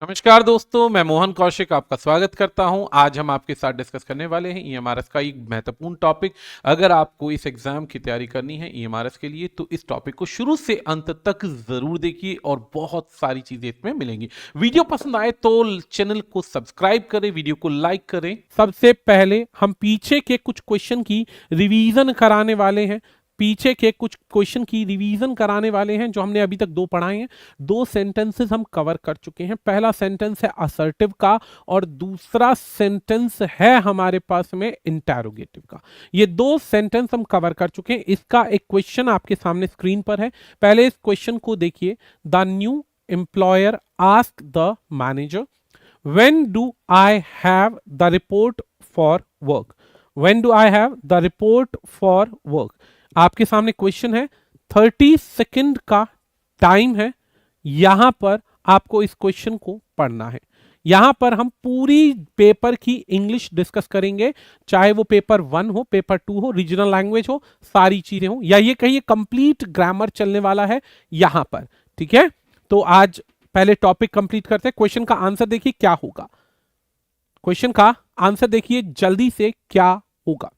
नमस्कार दोस्तों, मैं मोहन कौशिक आपका स्वागत करता हूं। आज हम आपके साथ डिस्कस करने वाले हैं ईएमआरएस का एक महत्वपूर्ण टॉपिक। अगर आपको इस एग्जाम की तैयारी करनी है ईएमआरएस के लिए तो इस टॉपिक को शुरू से अंत तक जरूर देखिए और बहुत सारी चीजें इसमें मिलेंगी। वीडियो पसंद आए तो चैनल को सब्सक्राइब करें, वीडियो को लाइक करें। सबसे पहले हम पीछे के कुछ क्वेश्चन की रिवीजन कराने वाले हैं। पीछे के कुछ क्वेश्चन की रिवीजन कराने वाले हैं जो हमने अभी तक दो पढ़ाए हैं। दो सेंटेंसेस हम कवर कर चुके हैं। पहला सेंटेंस है असर्टिव का और दूसरा सेंटेंस है हमारे पास में इंटरोगेटिव का। ये दो सेंटेंस हम कवर कर चुके हैं। इसका एक क्वेश्चन आपके सामने स्क्रीन पर है। पहले इस क्वेश्चन को देखिए। The new employer ask the manager, when do I have the report for work? When do I have the report for work? आपके सामने क्वेश्चन है, 30 सेकंड का टाइम है। यहां पर आपको इस क्वेश्चन को पढ़ना है। यहां पर हम पूरी पेपर की इंग्लिश डिस्कस करेंगे, चाहे वो पेपर 1 हो, पेपर 2 हो, रीजनल लैंग्वेज हो, सारी चीजें हो, या ये कहिए कंप्लीट ग्रामर चलने वाला है यहां पर। ठीक है, तो आज पहले टॉपिक कंप्लीट करते हैं। क्वेश्चन का आंसर देखिए क्या होगा। क्वेश्चन का आंसर देखिए जल्दी से क्या होगा।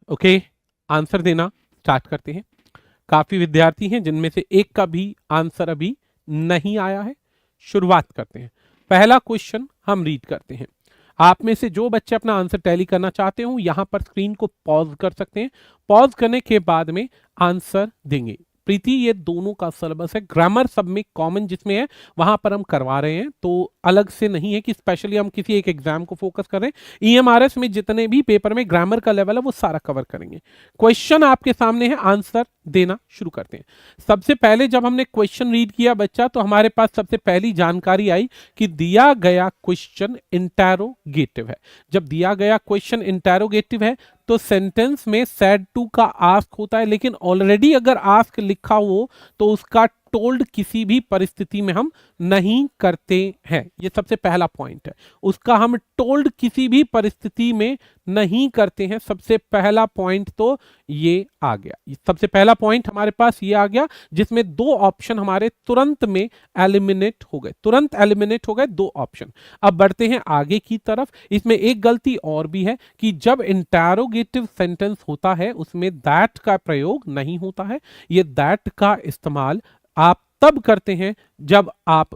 ओके, आंसर देना स्टार्ट करते हैं। काफी विद्यार्थी हैं जिनमें से एक का भी आंसर अभी नहीं आया है। शुरुआत करते हैं। पहला क्वेश्चन हम रीड करते हैं। आप में से जो बच्चे अपना आंसर टैली करना चाहते हो यहां पर स्क्रीन को पॉज कर सकते हैं। पॉज करने के बाद में आंसर देंगे। प्रीति, ये दोनों का सिलेबस है। ग्रामर सब में कॉमन जिसमें है वहां पर हम करवा रहे हैं, तो अलग से नहीं है कि स्पेशली हम किसी एक एग्जाम को फोकस कर रहे हैं। ईएमआरएस में जितने भी पेपर में ग्रामर का लेवल है वो सारा कवर करेंगे। क्वेश्चन आपके सामने है, आंसर देना शुरू करते हैं। सबसे पहले जब हमने क्वेश्चन रीड किया बच्चा, तो हमारे पास सबसे पहली जानकारी आई कि दिया गया क्वेश्चन इंटरोगेटिव है। जब दिया गया क्वेश्चन इंटरोगेटिव है तो सेंटेंस में सैड टू का आस्क होता है, लेकिन ऑलरेडी अगर आस्क लिखा हो तो उसका टोल्ड किसी भी परिस्थिति में हम नहीं करते हैं। ये सबसे पहला पॉइंट है, उसका हम टोल्ड किसी भी परिस्थिति में नहीं करते हैं। सबसे पहला पॉइंट तो ये आ गया। सबसे पहला पॉइंट हमारे पास ये आ गया जिसमें दो ऑप्शन हमारे तुरंत में एलिमिनेट हो गए। तुरंत एलिमिनेट हो गए दो ऑप्शन। अब बढ़ते हैं आगे की तरफ। इसमें एक गलती और भी है कि जब इंटरोगेटिव सेंटेंस होता है उसमें दैट का प्रयोग नहीं होता है। ये दैट का इस्तेमाल आप तब करते हैं जब आप,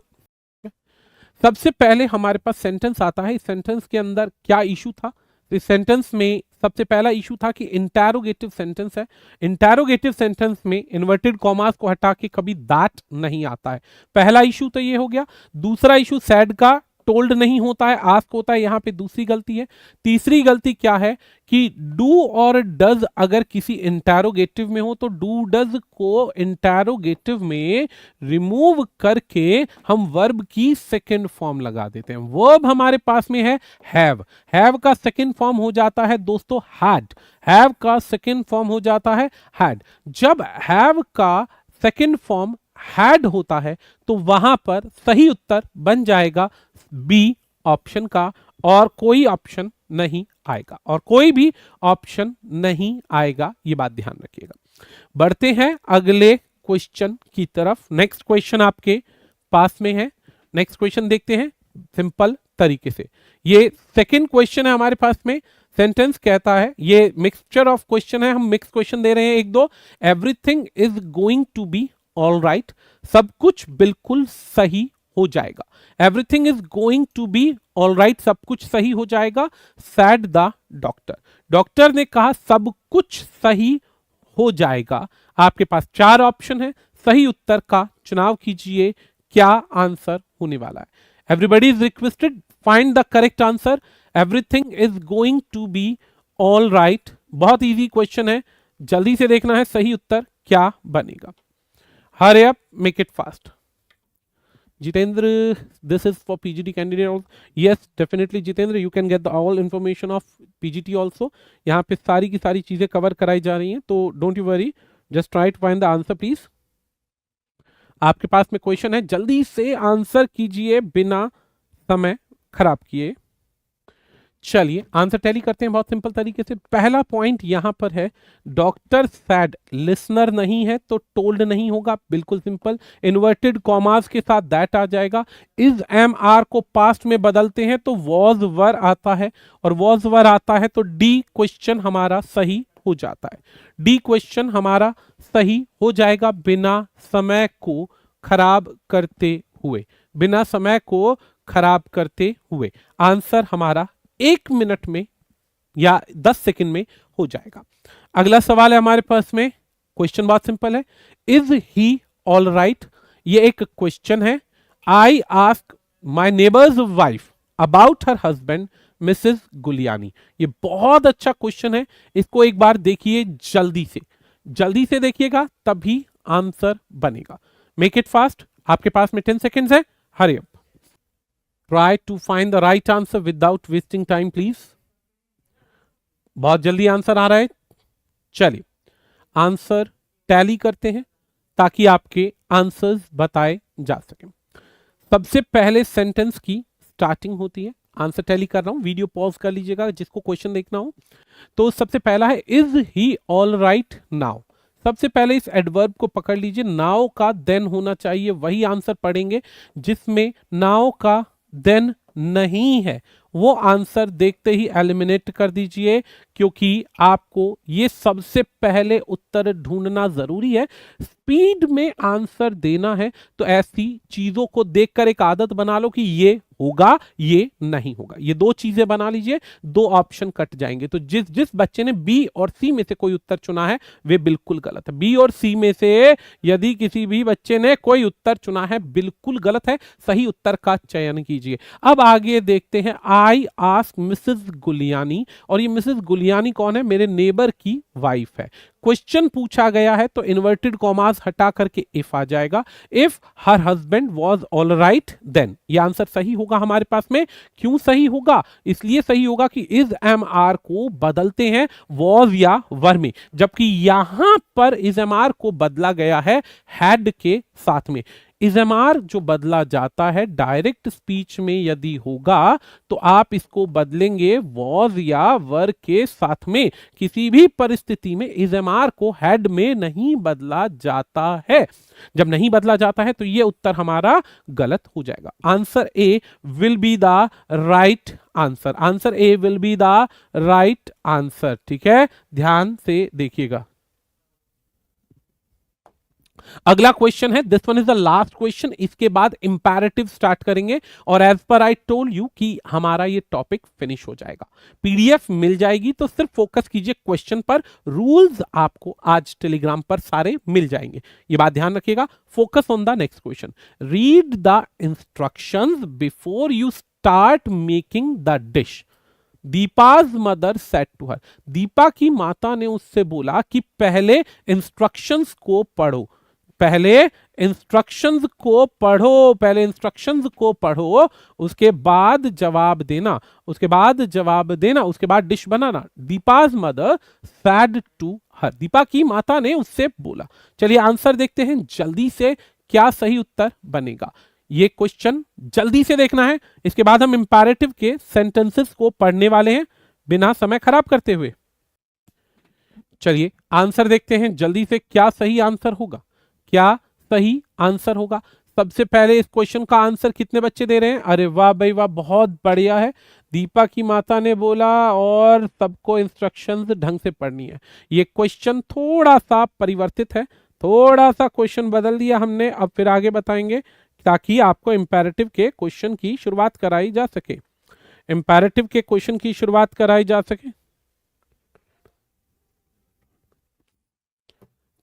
सबसे पहले हमारे पास सेंटेंस आता है। इस सेंटेंस के अंदर क्या इशू था? तो इस सेंटेंस में सबसे पहला इशू था कि इंटरोगेटिव सेंटेंस है। इंटरोगेटिव सेंटेंस में इन्वर्टेड कॉमास को हटा के कभी दैट नहीं आता है। पहला इशू तो ये हो गया। दूसरा इशू सैड का टोल्ड नहीं होता है, आस्क होता है, यहां पे दूसरी गलती है। तीसरी गलती क्या है कि डू और डज अगर किसी इंटरोगेटिव में हो तो डू डज को इंटरोगेटिव में रिमूव करके हम वर्ब की सेकेंड फॉर्म लगा देते हैं। वर्ब हमारे पास में है हैव। हैव का सेकेंड फॉर्म हो जाता है दोस्तों हैड। हैव का सेकेंड फॉर्म हो जाता है हैड। जब हैव का सेकेंड फॉर्म हैड होता है तो वहां पर सही उत्तर बन जाएगा बी ऑप्शन का, और कोई ऑप्शन नहीं आएगा, और कोई भी ऑप्शन नहीं आएगा। ये बात ध्यान रखिएगा। बढ़ते हैं अगले क्वेश्चन की तरफ। नेक्स्ट क्वेश्चन आपके पास में है। नेक्स्ट क्वेश्चन देखते हैं सिंपल तरीके से। ये सेकंड क्वेश्चन है हमारे पास में। सेंटेंस कहता है, ये मिक्सचर ऑफ क्वेश्चन है, हम मिक्स क्वेश्चन दे रहे हैं एक दो। Everything is going to be all right, सब कुछ बिल्कुल सही हो जाएगा। Everything is going to be all right, सब कुछ सही हो जाएगा। सैड द डॉक्टर, डॉक्टर ने कहा सब कुछ सही हो जाएगा। आपके पास चार ऑप्शन है, सही उत्तर का चुनाव कीजिए। क्या आंसर होने वाला है? Everybody is requested find the correct answer. Everything is going to be all right. बहुत इजी क्वेश्चन है, जल्दी से देखना है सही उत्तर क्या बनेगा। Hurry up, make it fast. Jitendra, this is for PGT candidate also. Yes, definitely Jitendra, you can get the all information of PGT also. यहाँ पे सारी की सारी चीजें कवर कराई जा रही हैं, तो don't you worry, just try to find the answer please. आपके पास में क्वेश्चन है, जल्दी से आंसर कीजिए बिना समय खराब किए। चलिए आंसर टैली करते हैं बहुत सिंपल तरीके से। पहला पॉइंट यहां पर है, डॉक्टर सैड लिसनर नहीं है तो टोल्ड नहीं होगा, बिल्कुल सिंपल। इन्वर्टेड कॉमास के साथ दैट आ जाएगा। इज एम आर को पास्ट में बदलते हैं तो वॉज वर आता है, और वॉज वर आता है तो डी क्वेश्चन हमारा सही हो जाता है। डी क्वेश्चन हमारा सही हो जाएगा, बिना समय को खराब करते हुए, बिना समय को खराब करते हुए। आंसर हमारा 1 मिनट में या 10 सेकंड में हो जाएगा। अगला सवाल है हमारे पास में, क्वेश्चन बहुत सिंपल है। इज ही ऑल राइट, ये एक क्वेश्चन है। I ask my neighbours wife about her husband Mrs Guliani. ये बहुत अच्छा क्वेश्चन है, इसको एक बार देखिए जल्दी से देखिएगा तभी आंसर बनेगा। मेक इट फास्ट, आपके पास में 10 सेकेंड्स है, hurry up. Try to find the right answer without wasting time, please. बहुत जल्दी आंसर आ रहा है। चलिए आंसर टैली करते हैं ताकि आपके आंसर्स बताए जा सकें। सबसे पहले सेंटेंस की स्टार्टिंग होती है। आंसर टैली कर रहा हूं, वीडियो पॉज कर लीजिएगा जिसको क्वेश्चन देखना हो। तो सबसे पहला है, is he all right now. सबसे पहले इस एडवर्ब को पकड़ लीजिए, नाउ का देन होना चाहिए, वही आंसर पढ़ेंगे। जिसमें नाउ का देन नहीं है वो आंसर देखते ही एलिमिनेट कर दीजिए, क्योंकि आपको ये सबसे पहले उत्तर ढूंढना जरूरी है। स्पीड में आंसर देना है तो ऐसी चीजों को देखकर एक आदत बना लो कि ये होगा ये नहीं होगा, ये दो चीजें बना लीजिए, दो ऑप्शन कट जाएंगे। तो जिस जिस बच्चे ने बी और सी में से कोई उत्तर चुना है वे बिल्कुल गलत है। बी और सी में से यदि किसी भी बच्चे ने कोई उत्तर चुना है बिल्कुल गलत है, सही उत्तर का चयन कीजिए। अब आगे देखते हैं, आई आस्क मिसेस गुलियानी, और ये मिसेस गुलियानी कौन है? मेरे नेबर की वाइफ है। क्वेश्चन पूछा गया है तो इन्वर्टेड कॉमास हटा करके इफ आ जाएगा। If her husband was all right then, ये आंसर सही होगा हमारे पास में। क्यों सही होगा? इसलिए सही होगा कि इज एम आर को बदलते हैं वॉज या वर में, जबकि यहां पर इज एम आर को बदला गया है हैड के साथ में। इजएमआर जो बदला जाता है डायरेक्ट स्पीच में यदि होगा तो आप इसको बदलेंगे वॉज या वर के साथ में। किसी भी परिस्थिति में इजएमआर को हैड में नहीं बदला जाता है। जब नहीं बदला जाता है तो ये उत्तर हमारा गलत हो जाएगा। Answer A will be the right answer. Answer A will be the right answer. ठीक है, ध्यान से देखिएगा। अगला क्वेश्चन है, this one is the last question. इसके बाद इंपैरेटिव स्टार्ट करेंगे और as per I told you कि हमारा ये टॉपिक फिनिश हो जाएगा। पीडीएफ मिल जाएगी तो सिर्फ फोकस कीजिए क्वेश्चन पर। रूल्स आपको आज टेलीग्राम पर सारे मिल जाएंगे, ये बात ध्यान रखिएगा। Focus on the next question. Read the instructions before you start making the dish. Deepa's mother said to her. Deepa की माता ने उससे बोला कि पहले इंस्ट्रक्शंस को पढ़ो, पहले इंस्ट्रक्शंस को पढ़ो, पहले इंस्ट्रक्शंस को पढ़ो, उसके बाद जवाब देना, उसके बाद जवाब देना, उसके बाद डिश बनाना। Deepa's mother said to her. Deepa की माता ने उससे बोला। चलिए आंसर देखते हैं जल्दी से, क्या सही उत्तर बनेगा। ये क्वेश्चन जल्दी से देखना है, इसके बाद हम इंपैरेटिव के सेंटेंसेस को पढ़ने वाले हैं बिना समय खराब करते हुए। चलिए आंसर देखते हैं जल्दी से, क्या सही आंसर होगा, क्या सही आंसर होगा। सबसे पहले इस क्वेश्चन का आंसर कितने बच्चे दे रहे हैं? अरे वाह भाई वाह, बहुत बढ़िया है। दीपा की माता ने बोला और सबको इंस्ट्रक्शंस ढंग से पढ़नी है। ये क्वेश्चन थोड़ा सा परिवर्तित है, थोड़ा सा क्वेश्चन बदल दिया हमने, अब फिर आगे बताएंगे ताकि आपको इंपैरेटिव के क्वेश्चन की शुरुआत कराई जा सके, इंपैरेटिव के क्वेश्चन की शुरुआत कराई जा सके।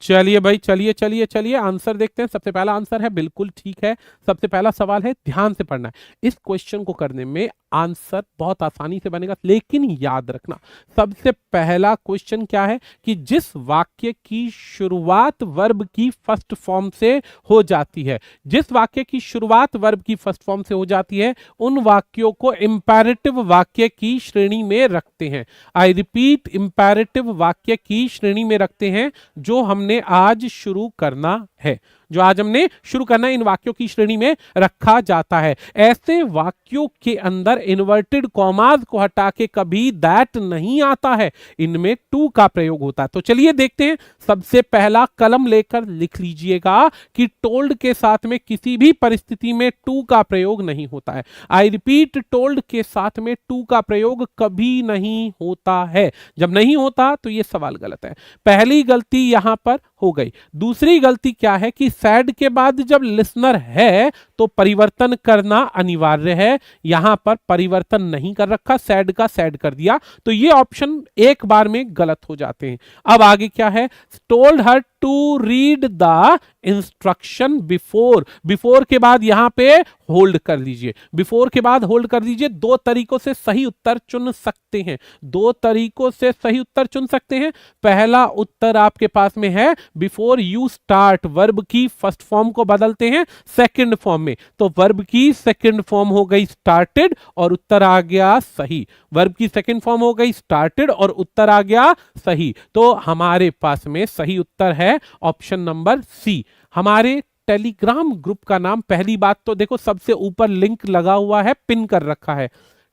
चलिए भाई, चलिए चलिए चलिए आंसर देखते हैं। सबसे पहला आंसर है बिल्कुल ठीक है। सबसे पहला सवाल है, ध्यान से पढ़ना है। इस क्वेश्चन को करने में आंसर बहुत आसानी से बनेगा, लेकिन याद रखना सबसे पहला क्वेश्चन क्या है कि जिस वाक्य की शुरुआत वर्ब की फर्स्ट फॉर्म से हो जाती है, जिस वाक्य की शुरुआत वर्ब की फर्स्ट फॉर्म से हो जाती है उन वाक्यों को इंपैरेटिव वाक्य की श्रेणी में रखते हैं। आई रिपीट, इंपैरेटिव वाक्य की श्रेणी में रखते हैं, जो हमने आज शुरू करना है, जो आज हमने शुरू करना इन वाक्यों की श्रेणी में रखा जाता है। ऐसे वाक्यों के अंदर इन्वर्टेड कॉमास को हटा के कभी दैट नहीं आता है, इनमें टू का प्रयोग होता है। तो चलिए देखते हैं। सबसे पहला कलम लेकर लिख लीजिएगा कि टोल्ड के साथ में किसी भी परिस्थिति में टू का प्रयोग नहीं होता है। आई रिपीट, टोल्ड के साथ में टू का प्रयोग कभी नहीं होता है। जब नहीं होता तो यह सवाल गलत है। पहली गलती यहां पर हो गई। दूसरी गलती क्या है कि सैड के बाद जब लिसनर है तो परिवर्तन करना अनिवार्य है। यहां पर परिवर्तन नहीं कर रखा, सैड का सैड कर दिया, तो ये ऑप्शन एक बार में गलत हो जाते हैं। अब आगे क्या है, told her to read the instruction before. Before के बाद यहां पे होल्ड कर लीजिए, बिफोर के बाद होल्ड कर दीजिए। दो तरीकों से सही उत्तर चुन सकते हैं, दो तरीकों से सही उत्तर चुन सकते हैं। पहला उत्तर आपके पास में है बिफोर यू स्टार्ट, वर्ब की फर्स्ट फॉर्म को बदलते हैं सेकंड फॉर्म में, तो वर्ब की सेकंड फॉर्म हो गई स्टार्टेड और उत्तर आ गया सही। वर्ब की सेकंड फॉर्म हो गई स्टार्टेड और उत्तर आ गया सही। तो हमारे पास में सही उत्तर है ऑप्शन नंबर सी। हमारे टेलीग्राम ग्रुप का नाम, पहली बात तो देखो सबसे ऊपर लिंक लगा हुआ है, पिन कर रखा है।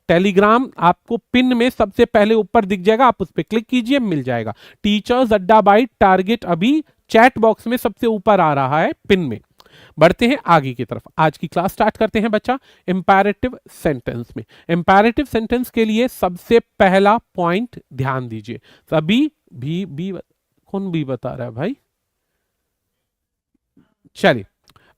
टेलीग्राम आपको पिन में सबसे पहले ऊपर दिख जाएगा, आप उस पर क्लिक कीजिए, मिल जाएगा। टीचर्स अड्डा बाय टारगेट अभी चैट बॉक्स में सबसे ऊपर आ रहा है पिन में। बढ़ते हैं आगे की तरफ, आज की क्लास स्टार्ट करते हैं बच्चा इंपैरेटिव सेंटेंस में। इंपैरेटिव सेंटेंस के लिए सबसे पहला पॉइंट ध्यान दीजिए। सभी भी कौन भी बता रहा है भाई? चलिए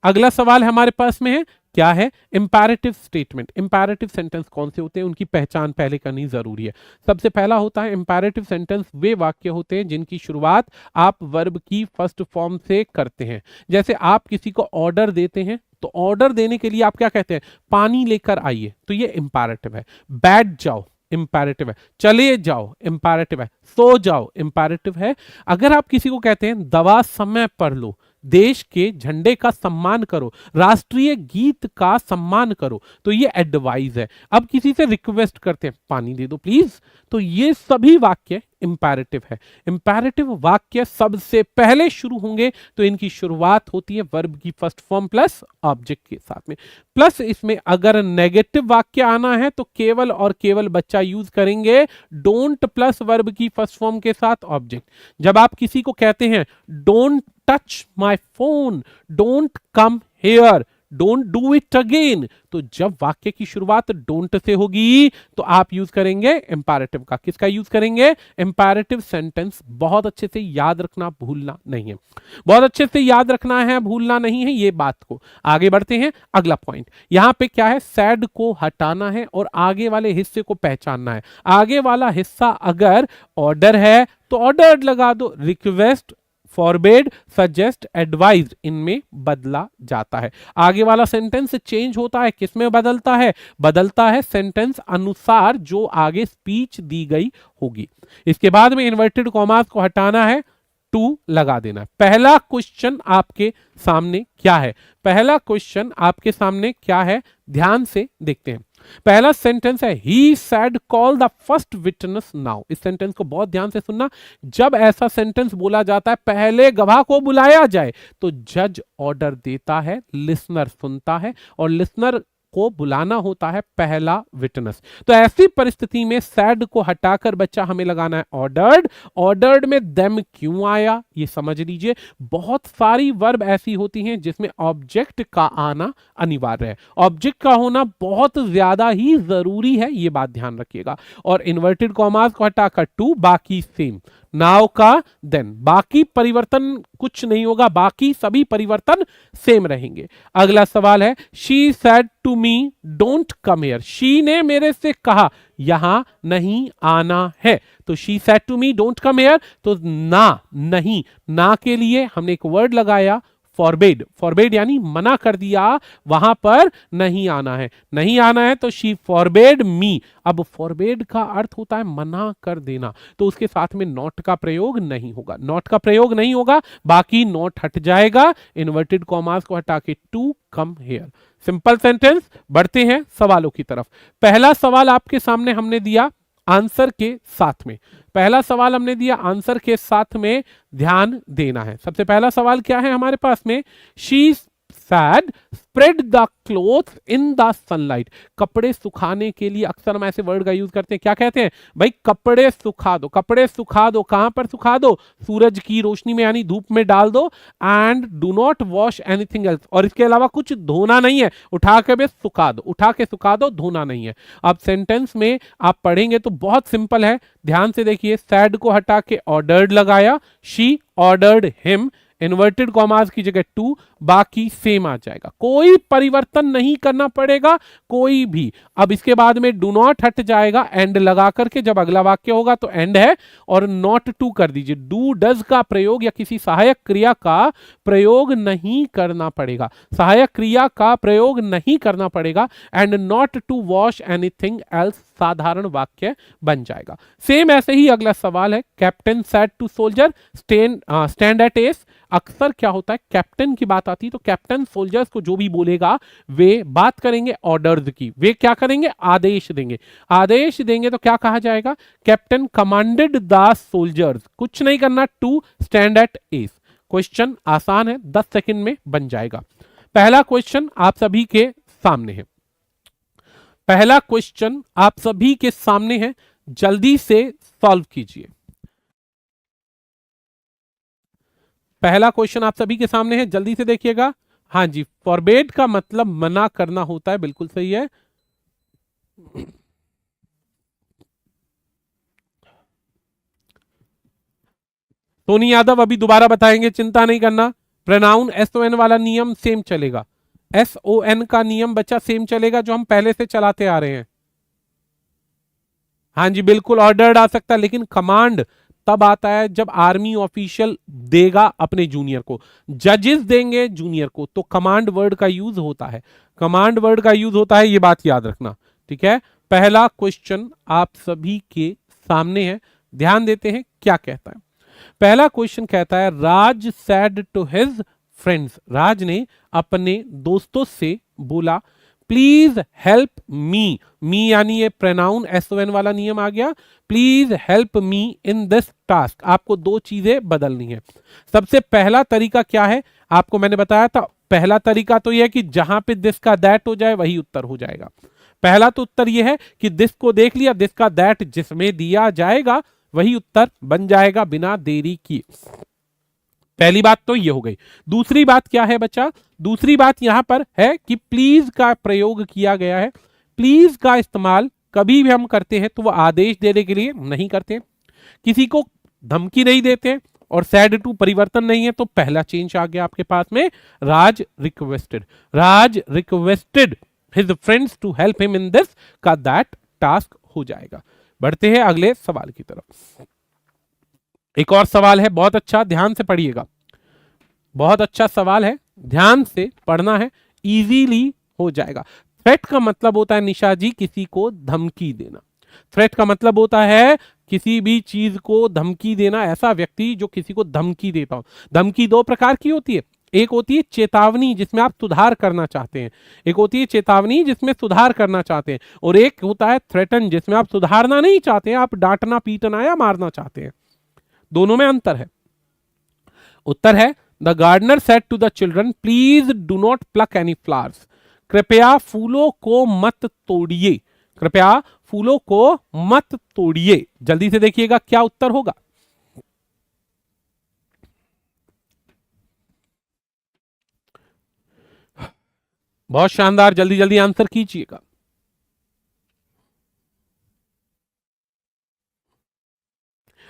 अगला सवाल हमारे पास में है, क्या है? Imperative statement. इंपैरेटिव सेंटेंस कौन से होते हैं, उनकी पहचान पहले करनी जरूरी है। सबसे पहला होता है इंपैरेटिव सेंटेंस वे वाक्य होते हैं जिनकी शुरुआत आप वर्ब की फर्स्ट फॉर्म से करते हैं। जैसे आप किसी को ऑर्डर देते हैं तो ऑर्डर देने के लिए आप क्या कहते हैं? पानी लेकर आइए, तो ये इंपैरेटिव है। बैठ जाओ इंपैरेटिव है। चले जाओ इंपैरेटिव है। सो जाओ इंपैरेटिव है। अगर आप किसी को कहते हैं दवा समय पर लो, देश के झंडे का सम्मान करो, राष्ट्रीय गीत का सम्मान करो, तो ये एडवाइस है। अब किसी से रिक्वेस्ट करते हैं पानी दे दो प्लीज, तो ये सभी वाक्य इंपैरेटिव है। इंपैरेटिव वाक्य सबसे पहले शुरू होंगे तो इनकी शुरुआत होती है वर्ब की फर्स्ट फॉर्म प्लस ऑब्जेक्ट के साथ में। प्लस इसमें अगर नेगेटिव वाक्य आना है तो केवल और केवल बच्चा यूज करेंगे डोंट प्लस वर्ब की फर्स्ट फॉर्म के साथ ऑब्जेक्ट। जब आप किसी को कहते हैं don't touch my phone, don't come here, don't do it again, तो जब वाक्य की शुरुआत डोंट से होगी तो आप यूज करेंगे इंपैरेटिव का। किसका यूज करेंगे? Imperative sentence. बहुत अच्छे से याद रखना, भूलना नहीं है। बहुत अच्छे से याद रखना है, भूलना नहीं है ये बात को। आगे बढ़ते हैं, अगला पॉइंट यहां पे क्या है? सैड को हटाना है और आगे वाले हिस्से को पहचानना है। आगे वाला हिस्सा अगर ऑर्डर है तो ऑर्डर्ड लगा दो, रिक्वेस्ट, फॉरबेड, सजेस्ट, एडवाइज इनमें बदला जाता है। आगे वाला सेंटेंस चेंज होता है, किसमें बदलता है? बदलता है सेंटेंस अनुसार जो आगे स्पीच दी गई होगी। इसके बाद में इन्वर्टेड कॉमास को हटाना है, टू लगा देना है। पहला क्वेश्चन आपके सामने क्या है? पहला क्वेश्चन आपके सामने क्या है? ध्यान से देखते हैं। पहला सेंटेंस है he said call the first witness now. इस सेंटेंस को बहुत ध्यान से सुनना। जब ऐसा सेंटेंस बोला जाता है पहले गवाह को बुलाया जाए, तो जज ऑर्डर देता है, लिसनर सुनता है और लिसनर को बुलाना होता है पहला विटनेस। तो ऐसी परिस्थिति में सैड को हटाकर बच्चा हमें लगाना है ऑर्डर्ड। ऑर्डर्ड में देम क्यों आया ये समझ लीजिए। बहुत सारी वर्ब ऐसी होती हैं जिसमें ऑब्जेक्ट का आना अनिवार्य है। ऑब्जेक्ट का होना बहुत ज्यादा ही जरूरी है, ये बात ध्यान रखिएगा। और इन्वर्टेड कॉमास को हटाकर टू, बाकी सेम। नाउ का देन, बाकी परिवर्तन कुछ नहीं होगा, बाकी सभी परिवर्तन सेम रहेंगे। अगला सवाल है she said to me don't come here. She ने मेरे से कहा यहां नहीं आना है, तो she said to me don't come here, तो ना, नहीं, ना के लिए हमने एक वर्ड लगाया फॉरबेड। फॉरबेड यानी मना कर दिया, वहां पर नहीं आना है। नहीं आना है तो शी फॉरबेड मी। अब फॉरबेड का अर्थ होता है मना कर देना, तो उसके साथ में नॉट का प्रयोग नहीं होगा। नॉट का प्रयोग नहीं होगा, बाकी नॉट हट जाएगा। इन्वर्टेड कॉमास को हटा के to come here. Simple sentence. बढ़ते हैं सवालों की तरफ। पहला सवाल आपके सामने हमने दिया आंसर के साथ में। पहला सवाल हमने दिया, आंसर के साथ में ध्यान देना है। सबसे पहला सवाल क्या है हमारे पास में, she said spread the cloth in the sunlight. कपड़े सुखाने के लिए अक्सर हम ऐसे वर्ड का यूज करते हैं, क्या कहते हैं भाई, कपड़े सुखा दो, कपड़े सुखा दो। कहां पर सुखा दो, सूरज की रोशनी में यानी धूप में डाल दो। And do not wash anything else, और इसके अलावा कुछ धोना नहीं है, उठा के बस सुखा दो, उठा के सुखा दो, धोना नहीं है। अब सेंटेंस में आप पढ़ेंगे तो बहुत सिंपल है, ध्यान से देखिए, सैड को हटा के ऑर्डर्ड लगाया, she ordered him, inverted commas की जगह टू, बाकी सेम आ जाएगा, कोई परिवर्तन नहीं करना पड़ेगा कोई भी। अब इसके बाद में डू नॉट हट जाएगा, एंड लगा करके जब अगला वाक्य होगा तो एंड है, और नॉट टू कर दीजिए। डू डज का प्रयोग या किसी सहायक क्रिया का प्रयोग नहीं करना पड़ेगा, सहायक क्रिया का प्रयोग नहीं करना पड़ेगा। And not to wash anything else साधारण वाक्य बन जाएगा। सेम ऐसे ही अगला सवाल है, captain said to soldier stand at ease. अक्सर क्या होता है, कैप्टन की बात आती है तो कैप्टन सोल्जर्स को जो भी बोलेगा वे बात करेंगे ऑर्डर्स की, वे क्या करेंगे, आदेश देंगे। आदेश देंगे तो क्या कहा जाएगा, कैप्टन कमांडेड द सोल्जर्स, कुछ नहीं करना, to stand at ease. Question आसान है, 10 सेकंड में बन जाएगा। पहला क्वेश्चन आप सभी के सामने है, पहला क्वेश्चन आप सभी के सामने है, जल्दी से सॉल्व कीजिए। पहला क्वेश्चन आप सभी के सामने है, जल्दी से देखिएगा। हाँ जी, फॉरबेड का मतलब मना करना होता है, बिल्कुल सही है। सोनी यादव अभी दोबारा बताएंगे, चिंता नहीं करना। प्रोनाउन SON वाला नियम सेम चलेगा, SON का नियम बच्चा सेम चलेगा जो हम पहले से चलाते आ रहे हैं। हाँ जी बिल्कुल, ऑर्डर्ड आ सकता है, लेकिन कमांड तब आता है जब आर्मी ऑफिशियल देगा अपने जूनियर को, जजेस देंगे जूनियर को, तो कमांड वर्ड का यूज होता है, कमांड वर्ड का यूज होता है, ये बात याद रखना, ठीक है। पहला क्वेश्चन आप सभी के सामने है, ध्यान देते हैं क्या कहता है। पहला क्वेश्चन कहता है, राज सैड टू हिज फ्रेंड्स, राज ने अपने दोस्तों से बोला, प्लीज हेल्प मी, मी यानी ये प्रोनाउन SON वाला नियम आ गया, please help me in this task. आपको दो चीजें बदलनी है। सबसे पहला तरीका क्या है, आपको मैंने बताया था, पहला तरीका तो यह है कि जहां पे दिस का दैट हो जाए वही उत्तर हो जाएगा। पहला तो उत्तर यह है कि दिस को देख लिया, दिस का दैट जिसमें दिया जाएगा वही उत्तर बन जाएगा बिना देरी किए। पहली बात तो ये हो गई। दूसरी बात क्या है बच्चा, दूसरी बात यहां पर है कि प्लीज का प्रयोग किया गया है। प्लीज का इस्तेमाल कभी भी हम करते हैं तो वो आदेश देने के लिए नहीं करते, किसी को धमकी नहीं देते, और सैड टू परिवर्तन नहीं है, तो पहला चेंज आ गया आपके पास में, Raj requested his friends to help him in this का दैट टास्क हो जाएगा। बढ़ते हैं अगले सवाल की तरफ। एक और सवाल है, बहुत अच्छा ध्यान से पढ़िएगा, बहुत अच्छा सवाल है, ध्यान से पढ़ना है, इजीली हो जाएगा। थ्रेट का मतलब होता है निशा जी किसी को धमकी देना, थ्रेट का मतलब होता है किसी भी चीज को धमकी देना, ऐसा व्यक्ति जो किसी को धमकी देता हो। धमकी दो प्रकार की होती है, एक होती है चेतावनी जिसमें आप सुधार करना चाहते हैं, एक होती है चेतावनी जिसमें सुधार करना चाहते हैं, और एक होता है थ्रेटन जिसमें आप सुधारना नहीं चाहते हैं, आप डांटना पीटना या मारना चाहते हैं। दोनों में अंतर है। उत्तर है, the gardener said to the children, please do not pluck any flowers, कृपया फूलों को मत तोड़िए, कृपया फूलों को मत तोड़िए। जल्दी से देखिएगा क्या उत्तर होगा। बहुत शानदार, जल्दी जल्दी आंसर कीजिएगा।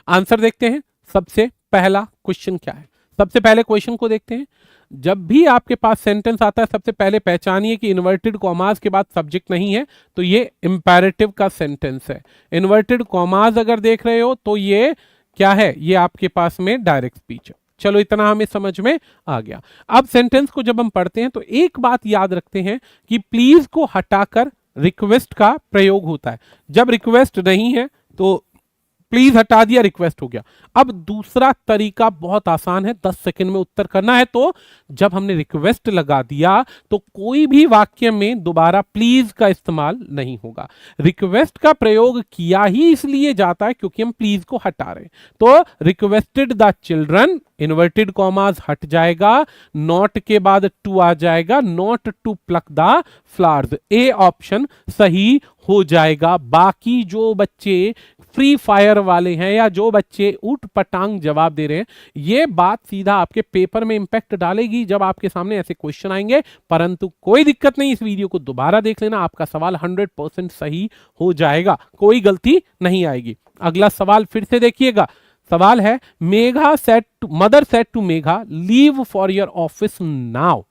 आंसर देखते हैं। सबसे पहला क्वेश्चन क्या है, सबसे पहले क्वेश्चन को देखते हैं। जब भी आपके पास सेंटेंस आता है सबसे पहले पहचानिए कि इन्वर्टेड कॉमास के बाद सब्जेक्ट नहीं है, तो ये इंपैरेटिव का सेंटेंस है। इन्वर्टेड कॉमास अगर देख रहे हो तो ये क्या है, ये आपके पास में डायरेक्ट स्पीच है। चलो इतना हमें समझ में आ गया। अब सेंटेंस को जब हम पढ़ते हैं तो एक बात याद रखते हैं कि प्लीज को हटाकर रिक्वेस्ट का प्रयोग होता है। जब रिक्वेस्ट नहीं है तो प्लीज हटा दिया, रिक्वेस्ट हो गया। अब दूसरा तरीका बहुत आसान है, 10 सेकंड में उत्तर करना है। तो जब हमने रिक्वेस्ट लगा दिया तो कोई भी वाक्य में दोबारा प्लीज का इस्तेमाल नहीं होगा। रिक्वेस्ट का प्रयोग किया ही इसलिए जाता है क्योंकि हम प्लीज को हटा रहे हैं। तो requested the children, inverted commas हट जाएगा, नॉट के बाद टू आ जाएगा, not to pluck the flowers, A option सही हो जाएगा। बाकी जो बच्चे फ्री फायर वाले हैं या जो बच्चे ऊट पटांग जवाब दे रहे हैं, ये बात सीधा आपके पेपर में इंपैक्ट डालेगी जब आपके सामने ऐसे क्वेश्चन आएंगे। परंतु कोई दिक्कत नहीं, इस वीडियो को दोबारा देख लेना, आपका सवाल 100% सही हो जाएगा, कोई गलती नहीं आएगी। अगला सवाल फिर से देखिएगा। सवाल है, mother said to Megha leave for your office now.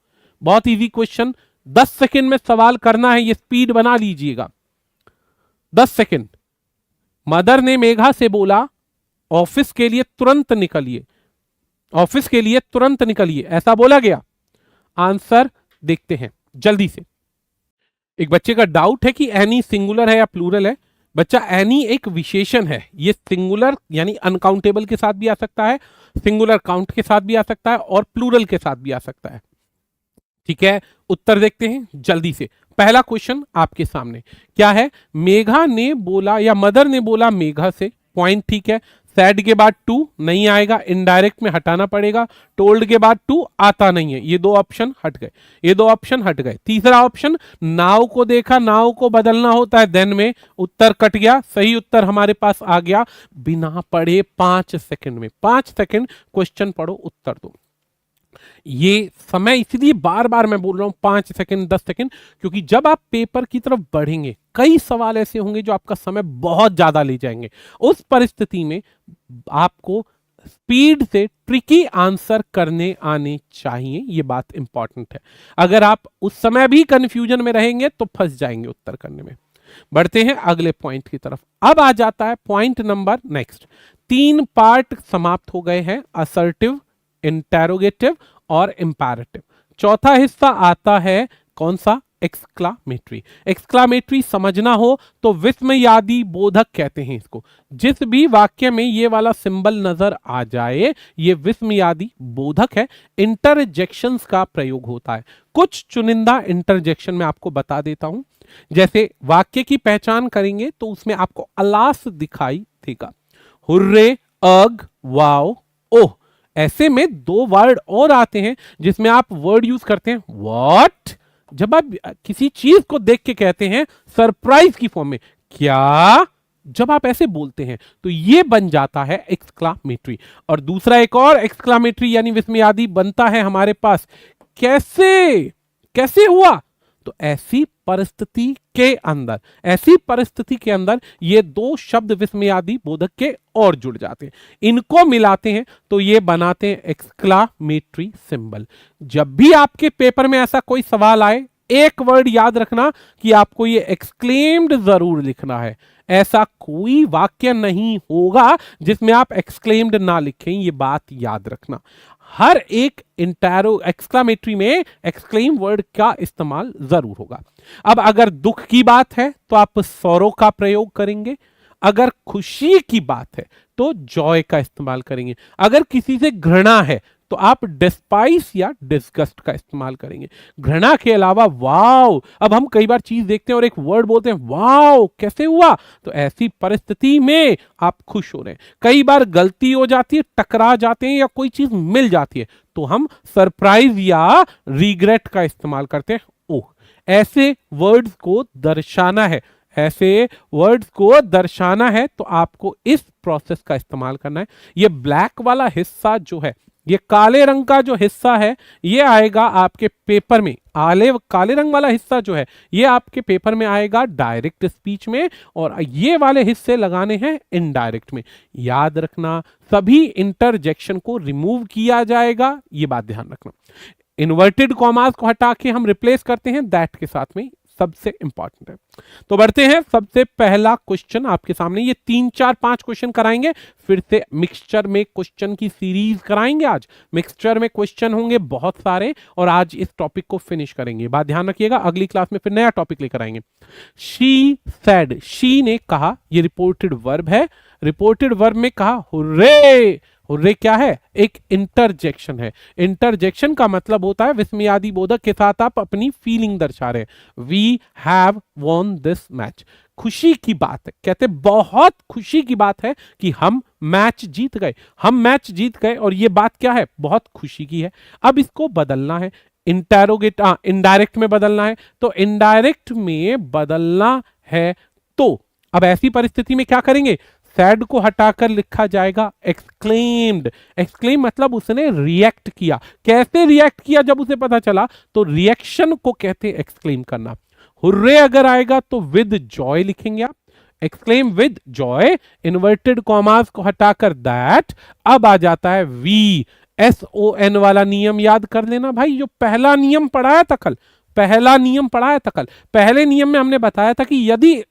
बहुत इजी क्वेश्चन, 10 सेकेंड में सवाल करना है, ये स्पीड बना लीजिएगा। 10 सेकेंड। मदर ने मेघा से बोला ऑफिस के लिए तुरंत निकलिए, ऑफिस के लिए तुरंत निकलिए, ऐसा बोला गया। आंसर देखते हैं जल्दी से। एक बच्चे का डाउट है कि एनी सिंगुलर है या प्लूरल है। बच्चा, एनी एक विशेषण है, ये सिंगुलर यानी अनकाउंटेबल के साथ भी आ सकता है, सिंगुलर काउंट के साथ भी आ सकता है और प्लूरल के साथ भी आ सकता है। ठीक है, उत्तर देखते हैं जल्दी से। पहला क्वेश्चन आपके सामने क्या है, मेघा ने बोला या मदर ने बोला मेघा से, पॉइंट ठीक है। सैड के बाद टू नहीं आएगा, इनडायरेक्ट में हटाना पड़ेगा। टोल्ड के बाद टू आता नहीं है, ये दो ऑप्शन हट गए, ये दो ऑप्शन हट गए। तीसरा ऑप्शन, नाव को देखा, नाव को बदलना होता है देन में, उत्तर कट गया। सही उत्तर हमारे पास आ गया बिना पढ़े 5 सेकंड में। 5 सेकंड क्वेश्चन पढ़ो, उत्तर दो। ये समय इसलिए बार बार मैं बोल रहा हूं 5 सेकंड 10 सेकंड, क्योंकि जब आप पेपर की तरफ बढ़ेंगे कई सवाल ऐसे होंगे जो आपका समय बहुत ज्यादा ले जाएंगे। उस परिस्थिति में आपको स्पीड से ट्रिकी आंसर करने आने चाहिए, ये बात इंपॉर्टेंट है। अगर आप उस समय भी कंफ्यूजन में रहेंगे तो फंस जाएंगे उत्तर करने में। बढ़ते हैं अगले पॉइंट की तरफ। अब आ जाता है पॉइंट नंबर नेक्स्ट। 3 पार्ट समाप्त हो गए हैं, असर्टिव, इंटेरोगेटिव और इंपैरेटिव। चौथा हिस्सा आता है कौन सा, एक्सक्लामेटरी। एक्सक्लामेटरी समझना हो तो विस्मयादि बोधक कहते हैं इसको। जिस भी वाक्य में ये वाला सिंबल नजर आ जाए ये विस्मयादि बोधक है। इंटरजेक्शंस का प्रयोग होता है। कुछ चुनिंदा इंटरजेक्शन में आपको बता देता हूं। जैसे वाक्य की पहचान करेंगे तो उसमें आपको अलास दिखाई देगा, हुर्रे, अग, वाओ, ओह। ऐसे में 2 वर्ड और आते हैं जिसमें आप वर्ड यूज करते हैं व्हाट। जब आप किसी चीज को देख के कहते हैं सरप्राइज की फॉर्म में, क्या, जब आप ऐसे बोलते हैं तो ये बन जाता है एक्सक्लामेटरी। और दूसरा एक और एक्सक्लामेटरी यानी विस्मयादि बनता है हमारे पास, कैसे, कैसे हुआ। तो ऐसी परिस्थिति के अंदर ये 2 शब्द विस्मयादि बोधक के और जुड़ जाते हैं। इनको मिलाते हैं तो ये बनाते हैं एक्सक्लामेटरी सिंबल। जब भी आपके पेपर में ऐसा कोई सवाल आए, एक वर्ड याद रखना कि आपको ये एक्सक्लेम्ड जरूर लिखना है। ऐसा कोई वाक्य नहीं होगा जिसमें आप एक्सक्लेम्ड ना लिखें, ये बात याद रखना। हर एक एक्सक्लामेटरी में एक्सक्लेम वर्ड का इस्तेमाल जरूर होगा। अब अगर दुख की बात है तो आप सॉरो का प्रयोग करेंगे, अगर खुशी की बात है तो जॉय का इस्तेमाल करेंगे, अगर किसी से घृणा है तो आप डिस्पाइस या डिस्गस्ट का इस्तेमाल करेंगे। घृणा के अलावा वाओ, अब हम कई बार चीज देखते हैं और एक वर्ड बोलते हैं वाओ कैसे हुआ, तो ऐसी परिस्थिति में आप खुश हो रहे हैं। कई बार गलती हो जाती है, टकरा जाते हैं या कोई चीज मिल जाती है तो हम सरप्राइज या रिग्रेट का इस्तेमाल करते हैं, ओह। ऐसे वर्ड्स को दर्शाना है, ऐसे वर्ड्स को दर्शाना है तो आपको इस प्रोसेस का इस्तेमाल करना है। ये ब्लैक वाला हिस्सा जो है, ये काले रंग का जो हिस्सा है, ये आएगा आपके पेपर में। काले रंग वाला हिस्सा जो है ये आपके पेपर में आएगा डायरेक्ट स्पीच में, और ये वाले हिस्से लगाने हैं इनडायरेक्ट में। याद रखना सभी इंटरजेक्शन को रिमूव किया जाएगा, ये बात ध्यान रखना। इन्वर्टेड कॉमास को हटा के हम रिप्लेस करते हैं दैट के साथ में, सबसे इंपॉर्टेंट है। तो बढ़ते हैं, सबसे पहला क्वेश्चन आपके सामने, ये 3 4 5 क्वेश्चन कराएंगे, फिर से मिक्सचर में क्वेश्चन की सीरीज कराएंगे। आज मिक्सचर में क्वेश्चन होंगे बहुत सारे और आज इस टॉपिक को फिनिश करेंगे। बात ध्यान रखिएगा, अगली क्लास में फिर नया टॉपिक लेकर आएंगे। शी सेड, शी ने कहा, ये रिपोर्टेड वर्ब है। रिपोर्टेड वर्ब में कहा हुर्रे। हुर्रे क्या है? एक इंटरजेक्शन है। इंटरजेक्शन का मतलब होता है विस्मयादि बोधक के साथ आप अपनी फीलिंग दर्शा रहे हैं। We have won this match. खुशी की बात है, कहते बहुत खुशी की बात है कि हम मैच जीत गए। हम मैच जीत गए और ये बात क्या है? बहुत खुशी की है। अब इसको बदलना है, इनडायरेक्ट में बदलना है। तो इनडायरेक्ट में बदलना है तो अब ऐसी परिस्थिति में क्या करेंगे? सैड को हटाकर लिखा जाएगा एक्सक्लेम्ड। एक्सक्लेम मतलब उसने रिएक्ट किया। कैसे रिएक्ट किया जब उसे पता चला? तो रिएक्शन को कहते हैं एक्सक्लेम करना। हुर्रे अगर आएगा तो विद जॉय लिखेंगे आप, exclaim with Joy, inverted commas को हटाकर दैट। अब आ जाता है वी, SON वाला नियम याद कर लेना भाई, जो पहला नियम पढ़ाया था कल। पहला नियम पढ़ाया था कल। पहले नियम में हमने बताया था कि यदि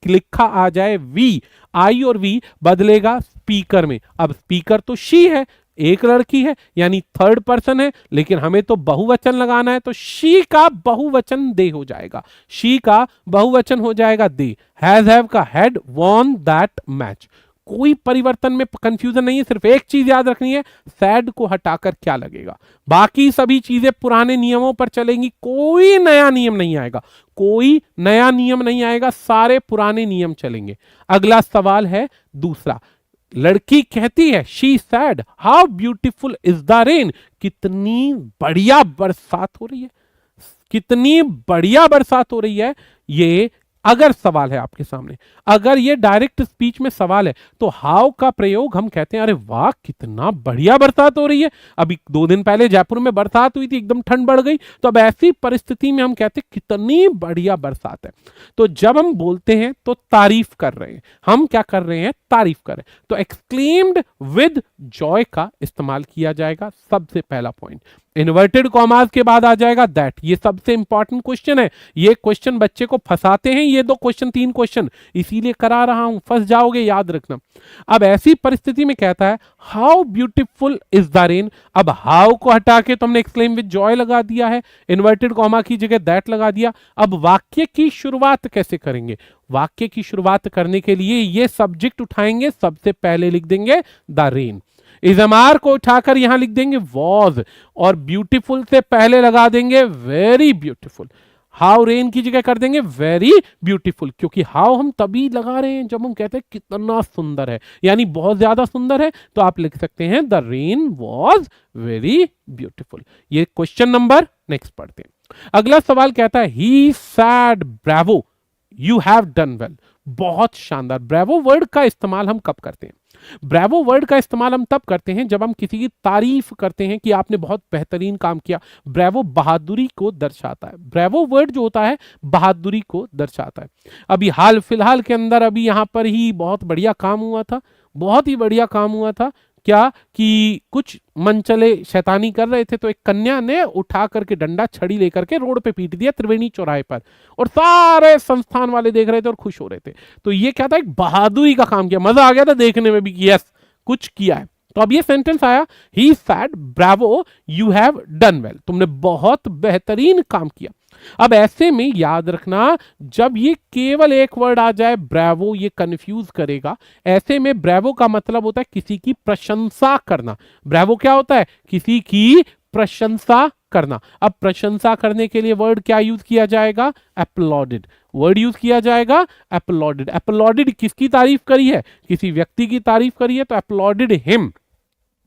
लिखा आ जाए वी, आई और वी बदलेगा स्पीकर में। अब स्पीकर तो शी है, एक लड़की है, यानी थर्ड पर्सन है, लेकिन हमें तो बहुवचन लगाना है, तो शी का बहुवचन दे हो जाएगा। शी का बहुवचन हो जाएगा दे। हैज हैव का हैड वॉन दैट मैच। कोई परिवर्तन में कंफ्यूजन नहीं है, सिर्फ एक चीज याद रखनी है, सैड को हटाकर क्या लगेगा। बाकी सभी चीजें पुराने नियमों पर चलेंगी, कोई नया नियम नहीं आएगा। कोई नया नियम नहीं आएगा, सारे पुराने नियम चलेंगे। अगला सवाल है दूसरा। लड़की कहती है she sad how beautiful is the rain. कितनी बढ़िया बरसात हो रही है, कितनी बढ़िया बरसात हो रही है। ये अगर सवाल है आपके सामने, अगर ये डायरेक्ट स्पीच में सवाल है तो हाउ का प्रयोग हम कहते हैं अरे वाह कितना बढ़िया बरसात हो रही है। अभी 2 दिन पहले जयपुर में बरसात हुई थी, एकदम ठंड बढ़ गई, तो अब ऐसी परिस्थिति में हम कहते हैं कितनी बढ़िया बरसात है। तो जब हम बोलते हैं तो तारीफ कर रहे हैं, हम क्या कर रहे हैं? तारीफ कर रहे हैं। तो एक्सक्लेम्ड विद जॉय का इस्तेमाल किया जाएगा, सबसे पहला पॉइंट। इन्वर्टेड कॉमास के बाद आ जाएगा दैट। ये सबसे इंपॉर्टेंट क्वेश्चन है, ये क्वेश्चन बच्चे को फंसाते हैं, ये 2 क्वेश्चन 3 क्वेश्चन इसीलिए करा रहा हूं, फंस जाओगे, याद रखना। अब ऐसी परिस्थिति में कहता है how beautiful is the rain. अब हाउ को हटा के तो हमने एक्सक्लेम विद जॉय लगा दिया है, इन्वर्टेड कॉमा की जगह दैट लगा दिया। अब वाक्य की शुरुआत कैसे करेंगे? वाक्य की शुरुआत करने के लिए ये सब्जेक्ट उठाएंगे, सबसे पहले लिख देंगे द रेन। इजमार को उठाकर यहां लिख देंगे वॉज, और ब्यूटीफुल से पहले लगा देंगे वेरी ब्यूटीफुल। हाउ रेन की जगह कर देंगे वेरी ब्यूटीफुल, क्योंकि हाउ हम तभी लगा रहे हैं जब हम कहते हैं कितना सुंदर है, यानी बहुत ज्यादा सुंदर है, तो आप लिख सकते हैं the rain was very beautiful. ये क्वेश्चन नंबर नेक्स्ट पढ़ते हैं। अगला सवाल कहता है he said bravo you have done well. बहुत शानदार। ब्रावो वर्ड का इस्तेमाल हम कब करते हैं? ब्रावो वर्ड का इस्तेमाल हम तब करते हैं जब हम किसी की तारीफ करते हैं कि आपने बहुत बेहतरीन काम किया। ब्रावो बहादुरी को दर्शाता है। ब्रावो वर्ड जो होता है बहादुरी को दर्शाता है। अभी हाल फिलहाल के अंदर अभी यहां पर ही बहुत बढ़िया काम हुआ था, बहुत ही बढ़िया काम हुआ था। क्या कि कुछ मनचले शैतानी कर रहे थे, तो एक कन्या ने उठा करके डंडा छड़ी लेकर के रोड पे पीट दिया त्रिवेणी चौराहे पर, और सारे संस्थान वाले देख रहे थे और खुश हो रहे थे। तो ये क्या था? एक बहादुरी का काम किया, मजा आ गया था देखने में भी कि यस कुछ किया है। तो अब ये सेंटेंस आया he said bravo you have done well, तुमने बहुत बेहतरीन काम किया। अब ऐसे में याद रखना, जब ये केवल एक वर्ड आ जाए ब्रावो, ये कंफ्यूज करेगा। ऐसे में ब्रावो का मतलब होता है किसी की प्रशंसा करना। ब्रावो क्या होता है? किसी की प्रशंसा करना। अब प्रशंसा करने के लिए वर्ड क्या यूज किया जाएगा? अपलॉडेड। वर्ड यूज किया जाएगा अपलॉडेड। अपलॉडेड किसकी तारीफ करी है? किसी व्यक्ति की तारीफ करी है, तो अपलॉडेड हिम।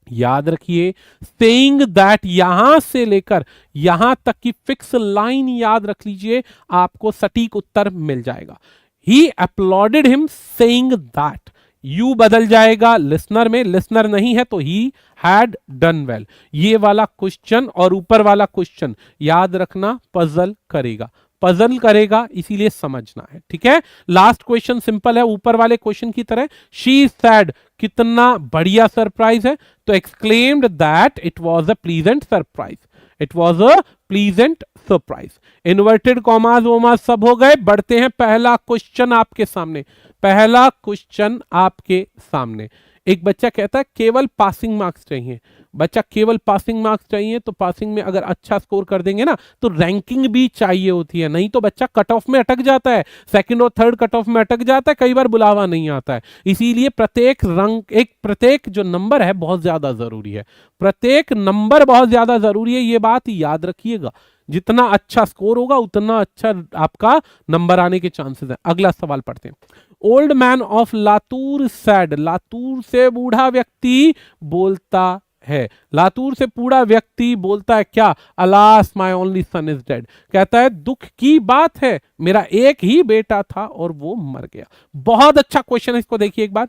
याद रखिए सेइंग दैट यहां से लेकर यहां तक की फिक्स लाइन याद रख लीजिए, आपको सटीक उत्तर मिल जाएगा। He applauded him saying that. You बदल जाएगा लिसनर में, लिसनर नहीं है तो ही हैड डन वेल। ये वाला क्वेश्चन और ऊपर वाला क्वेश्चन याद रखना पजल करेगा, पजल करेगा, इसीलिए समझना है, ठीक है। लास्ट क्वेश्चन सिंपल है, ऊपर वाले क्वेश्चन की तरह। शी सैड कितना बढ़िया सरप्राइज है, तो exclaimed that it was a pleasant surprise. It was a pleasant surprise. Inverted commas वोमास सब हो गए। बढ़ते हैं पहला क्वेश्चन आपके सामने। पहला क्वेश्चन आपके सामने। एक बच्चा कहता है केवल पासिंग मार्क्स चाहिए, बच्चा केवल पासिंग मार्क्स चाहिए, तो पासिंग में अगर अच्छा स्कोर कर देंगे ना तो रैंकिंग भी चाहिए होती है, नहीं तो बच्चा कट ऑफ में अटक जाता है, सेकंड और थर्ड कट ऑफ में अटक जाता है, कई बार बुलावा नहीं आता है। इसीलिए प्रत्येक जो नंबर है बहुत ज्यादा जरूरी है, प्रत्येक नंबर बहुत ज्यादा जरूरी है, ये बात याद रखिएगा। जितना अच्छा स्कोर होगा उतना अच्छा आपका नंबर आने के चांसेस है। अगला सवाल पढ़ते हैं। Old man of Latur sad, Latur से बूढ़ा व्यक्ति बोलता है, लातूर से बूढ़ा व्यक्ति बोलता है क्या? Alas my only son is dead. कहता है दुख की बात है, मेरा एक ही बेटा था और वो मर गया। बहुत अच्छा क्वेश्चन है, इसको देखिए एक बार।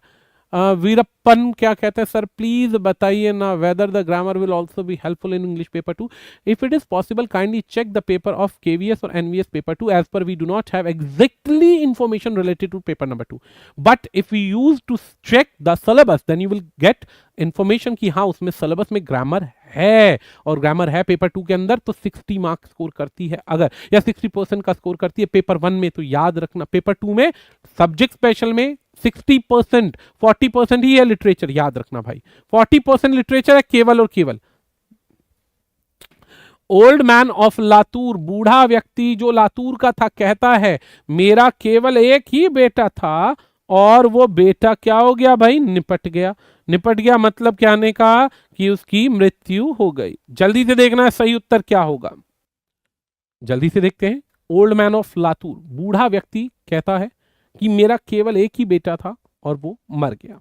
वीरप्पन क्या कहते हैं, सर प्लीज बताइए ना whether the grammar will also be helpful in English paper 2। If it is possible kindly check the paper of KVS और NVS paper 2 as per we do not have exactly information related to paper number 2, but if we use to check the syllabus then you will get information कि हाँ उसमें syllabus में grammar है, और grammar है paper 2 के अंदर तो 60 मार्क्स स्कोर करती है अगर, या 60% का स्कोर करती है पेपर 1 में। तो याद रखना पेपर 2 में सब्जेक्ट स्पेशल में 60%, 40% ही है लिटरेचर, याद रखना भाई 40% लिटरेचर है केवल और केवल। ओल्ड मैन ऑफ लातूर, बूढ़ा व्यक्ति जो लातूर का था, कहता है मेरा केवल एक ही बेटा था और वो बेटा क्या हो गया भाई? निपट गया। निपट गया मतलब क्या ने कहा कि उसकी मृत्यु हो गई। जल्दी से देखना है सही उत्तर क्या होगा, जल्दी से देखते हैं। ओल्ड मैन ऑफ लातूर, बूढ़ा व्यक्ति कहता है कि मेरा केवल एक ही बेटा था और वो मर गया।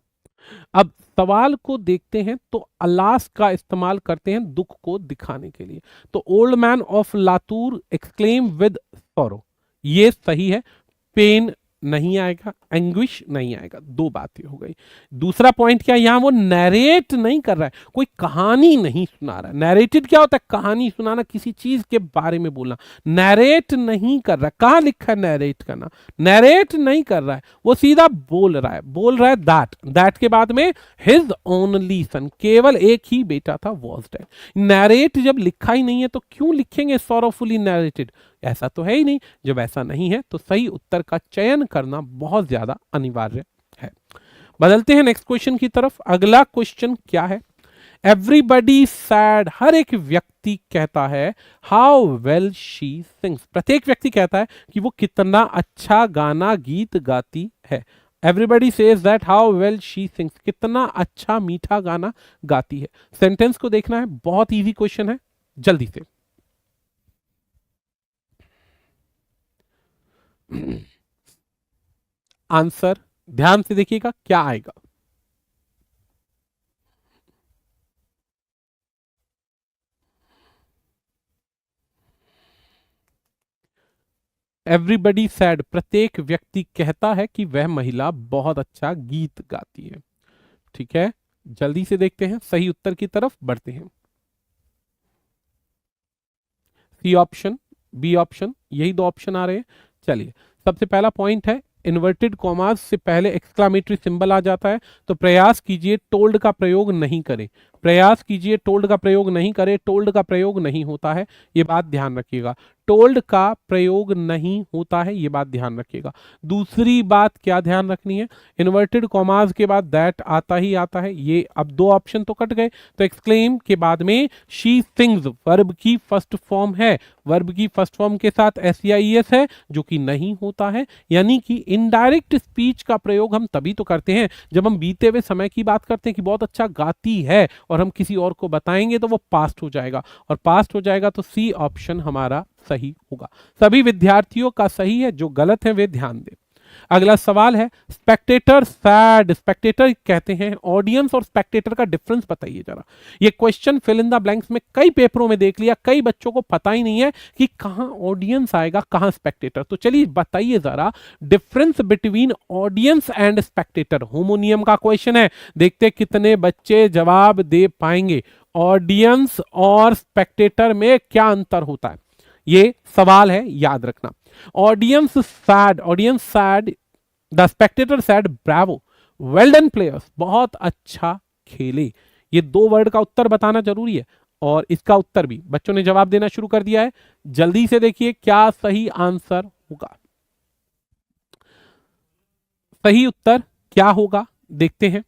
अब सवाल को देखते हैं तो अलास का इस्तेमाल करते हैं दुख को दिखाने के लिए। तो old man of Latur exclaim with sorrow, ये सही है। पेन नहीं आएगा, एंग्विश नहीं आएगा, दो बातें हो गई। दूसरा पॉइंट क्या, यहां वो नैरेट नहीं कर रहा है, कोई कहानी नहीं सुना रहा है। नैरेटेड क्या होता है? कहानी सुनाना, किसी चीज के बारे में बोलना। नैरेट नहीं कर रहा है, कहां लिखा है नैरेट करना? नैरेट नहीं कर रहा है, वो सीधा बोल रहा है। बोल रहा है दैट के बाद में हिज ओनली सन, केवल एक ही बेटा था, वॉज डेड। नैरेट जब लिखा ही नहीं है तो क्यों लिखेंगे सॉरोफुली नैरेटेड? ऐसा तो है ही नहीं। जब ऐसा नहीं है तो सही उत्तर का चयन करना बहुत ज्यादा अनिवार्य है। बदलते हैं नेक्स्ट क्वेश्चन की तरफ। अगला क्वेश्चन क्या है? एवरीबडी सैड, हर एक व्यक्ति कहता है हाउ वेल शी सिंग्स, प्रत्येक व्यक्ति कहता है कि वो कितना अच्छा गाना गीत गाती है। Everybody says that how well she sings, कितना अच्छा मीठा गाना गाती है। सेंटेंस को देखना है, बहुत इजी क्वेश्चन है, जल्दी से। आंसर ध्यान से देखिएगा क्या आएगा। एवरीबडी सैड, प्रत्येक व्यक्ति कहता है कि वह महिला बहुत अच्छा गीत गाती है। ठीक है, जल्दी से देखते हैं, सही उत्तर की तरफ बढ़ते हैं। सी ऑप्शन, बी ऑप्शन, यही दो ऑप्शन आ रहे हैं। चलिए, सबसे पहला पॉइंट है इन्वर्टेड कॉमास से पहले एक्सक्लामेटरी सिंबल आ जाता है तो प्रयास कीजिए टोल्ड का प्रयोग नहीं करें। प्रयास कीजिए टोल्ड का प्रयोग नहीं करें, टोल्ड का प्रयोग नहीं होता है, ये बात ध्यान रखिएगा। टोल्ड का प्रयोग नहीं होता है, ये बात ध्यान रखिएगा। दूसरी बात क्या ध्यान रखनी है, इन्वर्टेड कॉमास के बाद दैट आता ही आता है। ये अब दो ऑप्शन तो कट गए, तो एक्सक्लेम के बाद में शी सिंग्स वर्ब की फर्स्ट फॉर्म है, वर्ब की फर्स्ट फॉर्म के साथ SEIS है जो कि नहीं होता है। यानी कि इनडायरेक्ट स्पीच का प्रयोग हम तभी तो करते हैं जब हम बीते हुए समय की बात करते हैं कि बहुत अच्छा गाती है और हम किसी और को बताएंगे तो वो पास्ट हो जाएगा, और पास्ट हो जाएगा तो सी ऑप्शन हमारा सही होगा। सभी विद्यार्थियों का सही है, जो गलत है वे ध्यान दें। अगला सवाल है स्पेक्टेटर सैड, स्पेक्टेटर कहते हैं, ऑडियंस और स्पेक्टेटर का डिफरेंस बताइए जरा। ये question fill in the blanks में कई पेपरों में देख लिया, कई बच्चों को पता ही नहीं है कि कहां ऑडियंस आएगा कहां स्पेक्टेटर। तो चलिए बताइए जरा difference between audience and spectator. Homonym का क्वेश्चन है, देखते कितने बच्चे जवाब दे पाएंगे। ऑडियंस और स्पेक्टेटर में क्या अंतर होता है, ये सवाल है, याद रखना। Audience sad, the Spectator sad Bravo, well done players, बहुत अच्छा खेले। ये दो वर्ड का उत्तर बताना जरूरी है, और इसका उत्तर भी बच्चों ने जवाब देना शुरू कर दिया है। जल्दी से देखिए क्या सही आंसर होगा। सही उत्तर क्या होगा देखते हैं।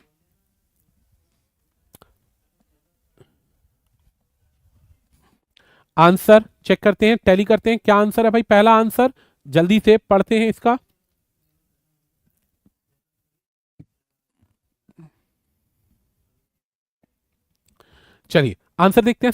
आंसर चेक करते हैं, टैली करते हैं, क्या आंसर है भाई? पहला आंसर जल्दी से पढ़ते हैं इसका। चलिए आंसर देखते हैं।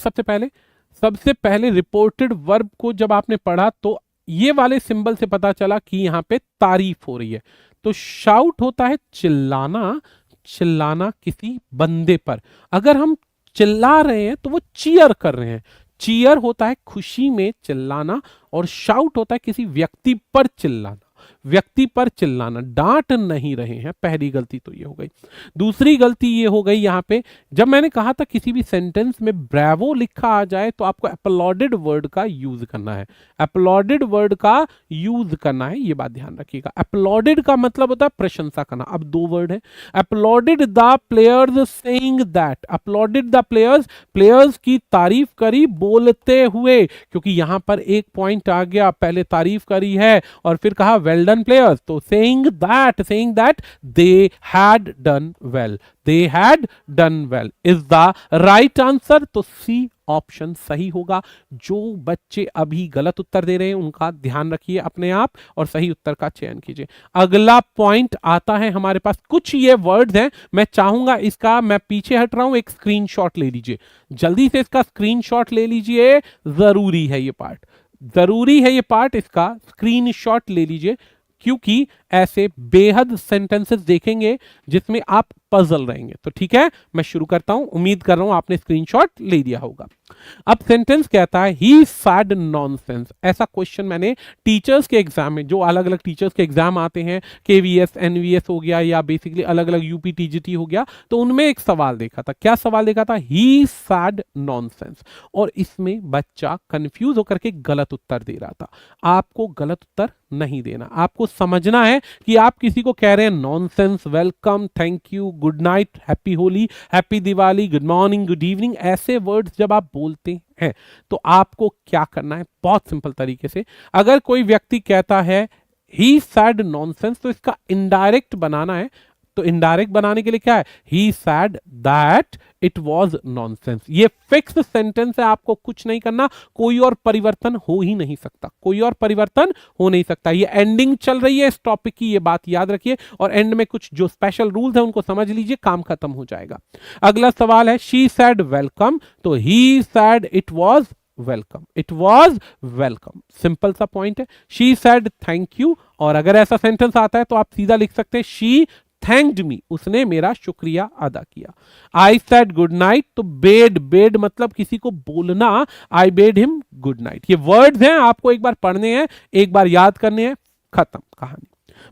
सबसे पहले रिपोर्टेड वर्ब को जब आपने पढ़ा तो ये वाले सिंबल से पता चला कि यहां पे तारीफ हो रही है। तो शाउट होता है चिल्लाना, चिल्लाना किसी बंदे पर। अगर हम चिल्ला रहे हैं तो वो चीयर कर रहे हैं। चीयर होता है खुशी में चिल्लाना, और शाउट होता है किसी व्यक्ति पर चिल्लाना। व्यक्ति पर चिल्लाना, डांट नहीं रहे हैं। पहली गलती तो ये हो गई। दूसरी गलती ये हो गई यहां पे, जब मैंने कहा था किसी भी सेंटेंस में ब्रेवो लिखा आ जाए तो आपको अपलॉडेड वर्ड का यूज करना है। अपलॉडेड वर्ड का यूज करना है, ये बात ध्यान रखिएगा। अपलॉडेड का मतलब होता है प्रशंसा करना। अब दो वर्ड है, uploaded the players saying that. Uploaded the players, players की तारीफ करी बोलते हुए, क्योंकि यहां पर एक पॉइंट आ गया, पहले तारीफ करी है और फिर कहा वेल डन प्लेयर्स, तो saying that they had done well, they had done well is the right answer। तो सी ऑप्शन सही होगा। जो बच्चे अभी गलत उत्तर दे रहे हैं उनका ध्यान रखिए अपने आप और सही उत्तर का चयन कीजिए। अगला पॉइंट आता है हमारे पास, कुछ ये वर्ड्स हैं, मैं चाहूंगा इसका, मैं पीछे हट रहा हूं, एक स्क्रीनशॉट ले लीजिए, जल्दी से इसका स्क्रीनशॉट ले लीजिए, जरूरी है ये पार्ट, जरूरी है ये पार्ट, इसका स्क्रीनशॉट ले लीजिए, क्योंकि ऐसे बेहद सेंटेंसेस देखेंगे जिसमें आप पजल रहेंगे। तो ठीक है, मैं शुरू करता हूं, उम्मीद कर रहा हूं आपने स्क्रीनशॉट ले लिया होगा। अब सेंटेंस कहता है ही सैड नॉनसेंस। ऐसा क्वेश्चन मैंने टीचर्स के एग्जाम में, जो अलग अलग टीचर्स के एग्जाम आते हैं, केवीएस एनवीएस हो गया या बेसिकली अलग अलग यूपी टीजीटी हो गया, तो उनमें एक सवाल देखा था। क्या सवाल देखा था? ही सैड नॉनसेंस। और इसमें बच्चा कंफ्यूज होकर के गलत उत्तर दे रहा था। आपको गलत उत्तर नहीं देना, आपको समझना है कि आप किसी को कह रहे हैं nonsense, welcome, thank you, good night, happy Holi, happy Diwali, good morning, good evening, ऐसे वर्ड्स जब आप बोलते हैं तो आपको क्या करना है? बहुत सिंपल तरीके से, अगर कोई व्यक्ति कहता है ही सैड नॉनसेंस, तो इसका इनडायरेक्ट बनाना है। तो इनडायरेक्ट बनाने के लिए क्या है? He said that it was nonsense. ये फिक्स सेंटेंस है, आपको कुछ नहीं करना, कोई और परिवर्तन हो ही नहीं सकता, कोई और परिवर्तन हो नहीं सकता। ये एंडिंग चल रही है इस टॉपिक की, ये बात याद रखिए, और एंड में कुछ जो स्पेशल रूल्स है उनको समझ लीजिए, काम खत्म हो जाएगा। अगला सवाल है शी सैड वेलकम, तो he said it was welcome, it was welcome, simple सा पॉइंट है। शी सैड थैंक यू, और अगर ऐसा सेंटेंस आता है तो आप सीधा लिख सकते हैं शी थैंक्ड मी, उसने मेरा शुक्रिया अदा किया। आई सेड गुड नाइट, तो बेड, बेड मतलब किसी को बोलना, आई बेड हिम गुड नाइट। ये वर्ड्स हैं, आपको एक बार पढ़ने हैं, एक बार याद करने हैं, खत्म कहानी।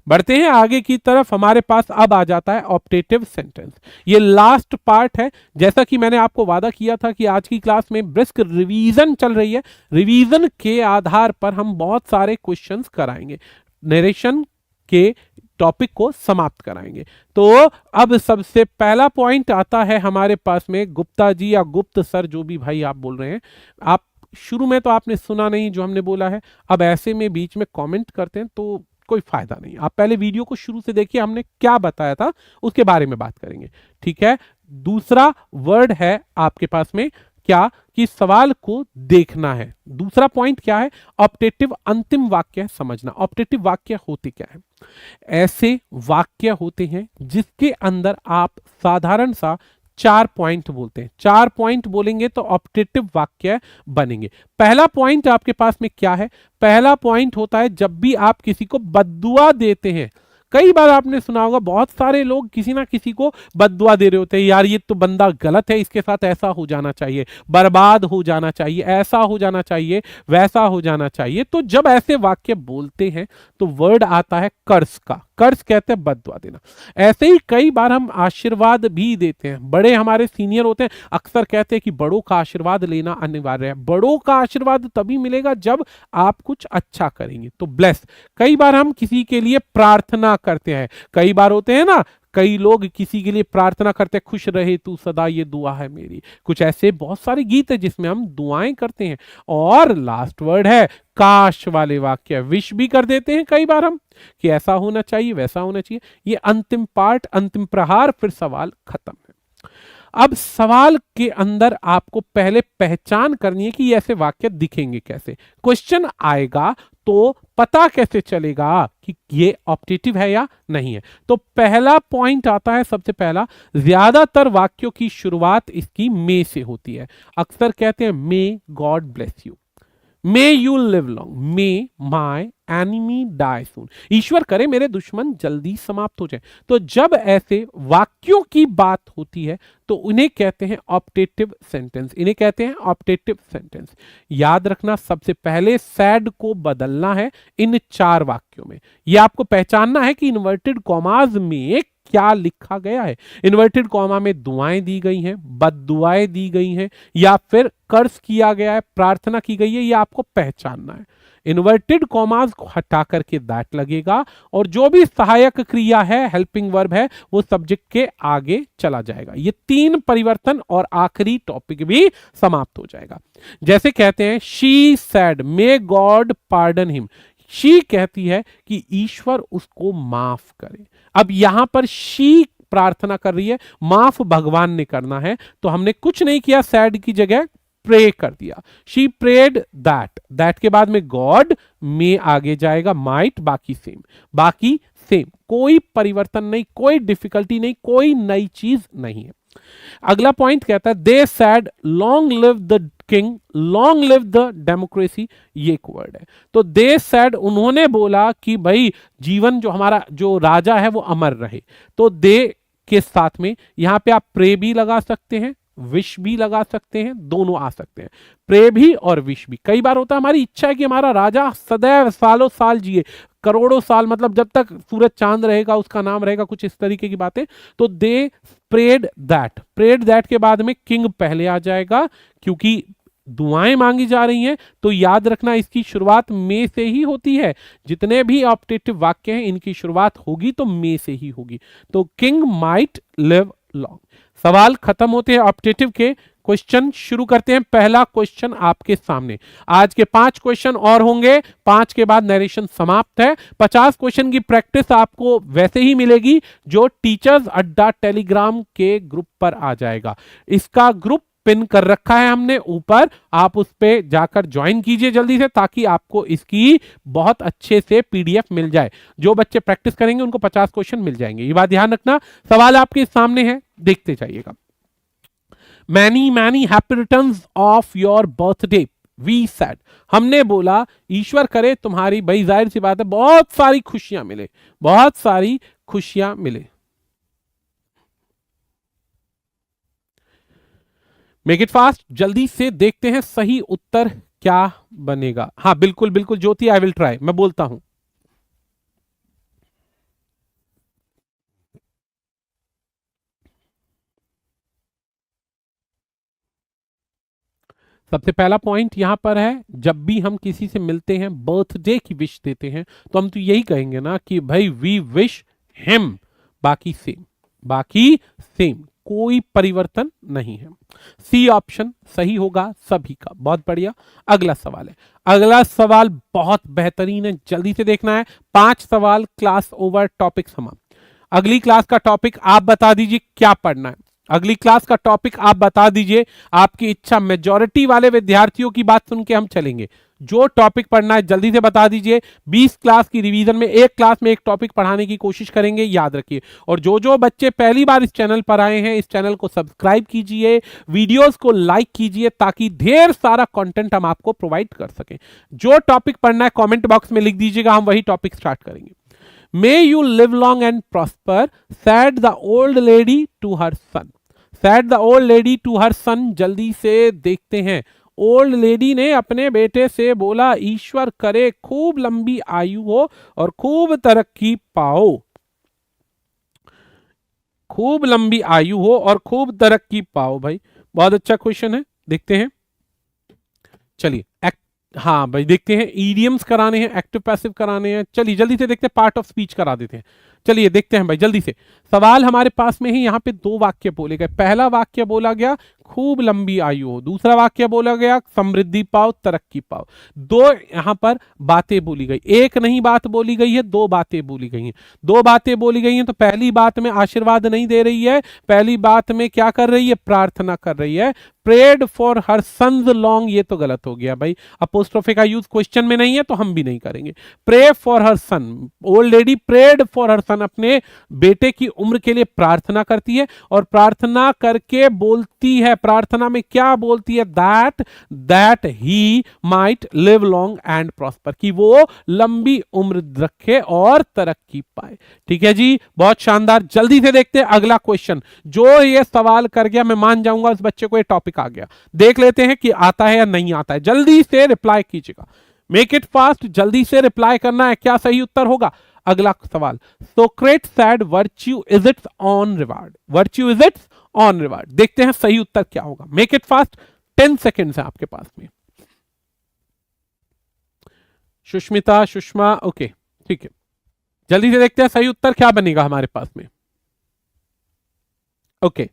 बढ़ते हैं आगे की तरफ। हमारे पास अब आ जाता है ऑप्टेटिव सेंटेंस। ये लास्ट पार्ट है। जैसा कि मैंने आपको वादा किया था कि आज की क्लास में ब्रिस्क रिवीजन चल रही है, रिवीजन के आधार पर हम बहुत सारे क्वेश्चंस कराएंगे, नरेशन के टॉपिक को समाप्त कराएंगे। तो अब सबसे पहला पॉइंट आता है हमारे पास में, गुप्ता जी या गुप्त सर, जो भी भाई आप बोल रहे हैं, आप शुरू में तो आपने सुना नहीं जो हमने बोला है, अब ऐसे में बीच में कमेंट करते हैं तो कोई फायदा नहीं। आप पहले वीडियो को शुरू से देखिए, हमने क्या बताया था उसके बारे में बात करेंगे, ठीक है। दूसरा वर्ड है आपके पास में क्या, कि सवाल को देखना है। दूसरा पॉइंट क्या है? ऑप्टेटिव अंतिम वाक्य समझना। ऑप्टेटिव वाक्य होते क्या है? ऐसे वाक्य होते हैं जिसके अंदर आप साधारण सा 4 पॉइंट बोलते हैं। 4 पॉइंट बोलेंगे तो ऑप्टेटिव वाक्य बनेंगे। पहला पॉइंट आपके पास में क्या है? पहला पॉइंट होता है जब भी आप किसी को बद्दुआ देते हैं। कई बार आपने सुना होगा, बहुत सारे लोग किसी ना किसी को बद्दुआ दे रहे होते हैं, यार ये तो बंदा गलत है, इसके साथ ऐसा हो जाना चाहिए, बर्बाद हो जाना चाहिए, ऐसा हो जाना चाहिए, वैसा हो जाना चाहिए। तो जब ऐसे वाक्य बोलते हैं तो वर्ड आता है कर्स का। कर्स कहते हैं बद्दुआ देना। ऐसे ही कई बार हम आशीर्वाद भी देते हैं। बड़े हमारे सीनियर होते हैं, अक्सर कहते हैं कि बड़ों का आशीर्वाद लेना अनिवार्य है। बड़ों का आशीर्वाद तभी मिलेगा जब आप कुछ अच्छा करेंगे, तो ब्लेस। कई बार हम किसी के लिए प्रार्थना करते हैं। कई बार होते हैं ना, कई लोग किसी के लिए प्रार्थना करते हैं, खुश रहे तू सदा ये दुआ है मेरी। कुछ ऐसे बहुत सारे गीत है जिसमें हम दुआएं करते हैं। और लास्ट वर्ड है काश वाले वाक्य, विश भी कर देते हैं कई बार हम कि ऐसा होना चाहिए, वैसा होना चाहिए। ये अंतिम पार्ट, अंतिम प्रहार, फिर सवाल खत्म है। अब सवाल के अंदर आपको पहले पहचान करनी है कि ये ऐसे वाक्य दिखेंगे कैसे। क्वेश्चन आएगा तो पता कैसे चलेगा कि ये ऑप्टेटिव है या नहीं है। तो पहला पॉइंट आता है, सबसे पहला, ज्यादातर वाक्यों की शुरुआत इसकी मे से होती है। अक्सर कहते हैं may God bless you, may you live long, may my enemy die soon, ईश्वर करे मेरे दुश्मन जल्दी समाप्त हो जाए। तो जब ऐसे वाक्यों की बात होती है तो उन्हें कहते हैं ऑप्टेटिव सेंटेंस, इन्हें कहते हैं ऑप्टेटिव सेंटेंस। याद रखना, सबसे पहले सैड को बदलना है इन 4 वाक्यों में। यह आपको पहचानना है कि इन्वर्टेड कॉमास में क्या लिखा गया है। इन्वर्टेड कॉमा में दुआएं दी गई हैं, बद्दुआएं दी गई हैं, या फिर कर्ज किया गया है, प्रार्थना की गई है, यह आपको पहचानना है। इन्वर्टेड कॉमास को हटा करके दैट लगेगा और जो भी सहायक क्रिया है, हेल्पिंग वर्ब है, वो सब्जेक्ट के आगे चला जाएगा। ये 3 परिवर्तन और आखिरी टॉपिक भी समाप्त हो जाएगा। जैसे कहते हैं she said may God pardon him, she कहती है कि ईश्वर उसको माफ करे। अब यहां पर शी प्रार्थना कर रही है, माफ भगवान ने करना है, तो हमने कुछ नहीं किया, सैड की जगह प्रे कर दिया। शी प्रेड दैट, दैट के बाद में गॉड, में आगे जाएगा माइट, बाकी सेम, बाकी सेम, कोई परिवर्तन नहीं, कोई डिफिकल्टी नहीं, कोई नई चीज नहीं है। अगला पॉइंट कहता है they said long live the king, long live the democracy, ये एक वर्ड है। तो दे सैड, उन्होंने बोला कि भाई जीवन जो हमारा जो राजा है वो अमर रहे। तो दे के साथ में यहां पे आप प्रे भी लगा सकते हैं, विश भी लगा सकते हैं, दोनों आ सकते हैं, प्रे भी और विश भी। कई बार होता है हमारी इच्छा है कि हमारा राजा सदैव सालों साल जिए, करोड़ों साल, मतलब जब तक सूरज चांद रहेगा उसका नाम रहेगा, कुछ इस तरीके की बातें। तो दे प्रेड दैट, प्रेड दैट के बाद में किंग पहले आ जाएगा क्योंकि दुआएं मांगी जा रही हैं। तो याद रखना इसकी शुरुआत मे से ही होती है। जितने भी ऑप्टेटिव वाक्य हैं इनकी शुरुआत होगी तो मे से ही होगी। तो किंग माइट लिव लॉन्ग। सवाल खत्म होते हैं ऑप्टेटिव के, क्वेश्चन शुरू करते हैं। पहला क्वेश्चन आपके सामने, आज के 5 क्वेश्चन और होंगे, 5 के बाद नरेशन समाप्त है। 50 क्वेश्चन की प्रैक्टिस आपको वैसे ही मिलेगी जो टीचर्स अड्डा टेलीग्राम के ग्रुप पर आ जाएगा। इसका ग्रुप पिन कर रखा है हमने ऊपर, आप उस पर जाकर ज्वाइन कीजिए जल्दी से, ताकि आपको इसकी बहुत अच्छे से पीडीएफ मिल जाए। जो बच्चे प्रैक्टिस करेंगे उनको 50 क्वेश्चन मिल जाएंगे, ये बात ध्यान रखना। सवाल आपके सामने है, देखते जाइएगा। Many many happy returns of your birthday we said, हमने बोला ईश्वर करे तुम्हारी, भाई जाहिर सी बात है, बहुत सारी खुशियां मिले, बहुत सारी खुशियां मिले। मेक इट फास्ट, जल्दी से देखते हैं सही उत्तर क्या बनेगा। हाँ बिल्कुल बिल्कुल ज्योति, आई विल ट्राई, मैं बोलता हूं। सबसे पहला पॉइंट यहां पर है, जब भी हम किसी से मिलते हैं, बर्थडे की विश देते हैं, तो हम तो यही कहेंगे ना कि भाई वी विश हिम, बाकी सेम, बाकी सेम, कोई परिवर्तन नहीं है। सी ऑप्शन सही होगा सभी का, बहुत बढ़िया। अगला सवाल है, अगला सवाल बहुत बेहतरीन है, जल्दी से देखना है। 5 सवाल, क्लास ओवर, टॉपिक समाप्त। अगली क्लास का टॉपिक आप बता दीजिए क्या पढ़ना है, अगली क्लास का टॉपिक आप बता दीजिए, आपकी इच्छा। मेजॉरिटी वाले विद्यार्थियों की बात सुन के हम चलेंगे, जो टॉपिक पढ़ना है जल्दी से बता दीजिए। 20 क्लास की रिवीजन में एक क्लास में एक टॉपिक पढ़ाने की कोशिश करेंगे, याद रखिए। और जो जो बच्चे पहली बार इस चैनल पर आए हैं, इस चैनल को सब्सक्राइब कीजिए, वीडियोस को लाइक कीजिए, ताकि ढेर सारा कंटेंट हम आपको प्रोवाइड कर सकें। जो टॉपिक पढ़ना है कमेंट बॉक्स में लिख दीजिएगा, हम वही टॉपिक स्टार्ट करेंगे। May you live long and prosper, said the old lady to her son, said the old lady to her son, जल्दी से देखते हैं। ओल्ड लेडी ने अपने बेटे से बोला ईश्वर करे खूब लंबी आयु हो और खूब तरक्की पाओ, खूब लंबी आयु हो और खूब तरक्की पाओ। भाई बहुत अच्छा क्वेश्चन है, देखते हैं। चलिए हाँ भाई देखते हैं, ईडियम्स कराने हैं, एक्टिव पैसिव कराने हैं। चलिए जल्दी से देखते हैं, पार्ट ऑफ स्पीच करा देते हैं। चलिए देखते हैं भाई जल्दी से। सवाल हमारे पास में ही, यहाँ पे 2 वाक्य बोले गए। पहला वाक्य बोला गया खूब लंबी आयु हो। दूसरा वाक्य बोला गया समृद्धि पाओ, तरक्की पाओ। दो यहां पर बातें बोली गई, एक नहीं बात बोली गई है, दो बातें बोली गई हैं। दो बातें बोली गई हैं तो पहली बात में आशीर्वाद नहीं दे रही है, पहली बात में क्या कर रही है, प्रार्थना कर रही है। Prayed for her sons long, ये तो गलत हो गया भाई, अपोस्ट्रोफे का यूज क्वेश्चन में नहीं है तो हम भी नहीं करेंगे। Pray for her son, old lady prayed for her son, अपने बेटे की उम्र के लिए प्रार्थना करती है और प्रार्थना करके बोलती है, प्रार्थना में क्या बोलती है, that he might live long and prosper, कि वो लंबी उम्र रखे और तरक्की पाए। ठीक है जी, बहुत शानदार। जल्दी से देखते हैं अगला क्वेश्चन। जो ये सवाल कर गया मैं मान जाऊंगा उस बच्चे को ये टॉपिक आ गया। देख लेते हैं कि आता है या नहीं आता है। जल्दी से रिप्लाई कीजिएगा, मेक इट फास्ट, जल्दी से रिप्लाई करना है। क्या सही उत्तर होगा? अगला सवाल, Socrates said virtue is it's on reward, virtue is it's on reward. देखते हैं सही उत्तर क्या होगा, मेक इट फास्ट, 10 सेकेंड्स है आपके पास में। सुष्मिता, सुषमा, ओके ठीक है, जल्दी से देखते हैं सही उत्तर क्या बनेगा हमारे पास में। ओके,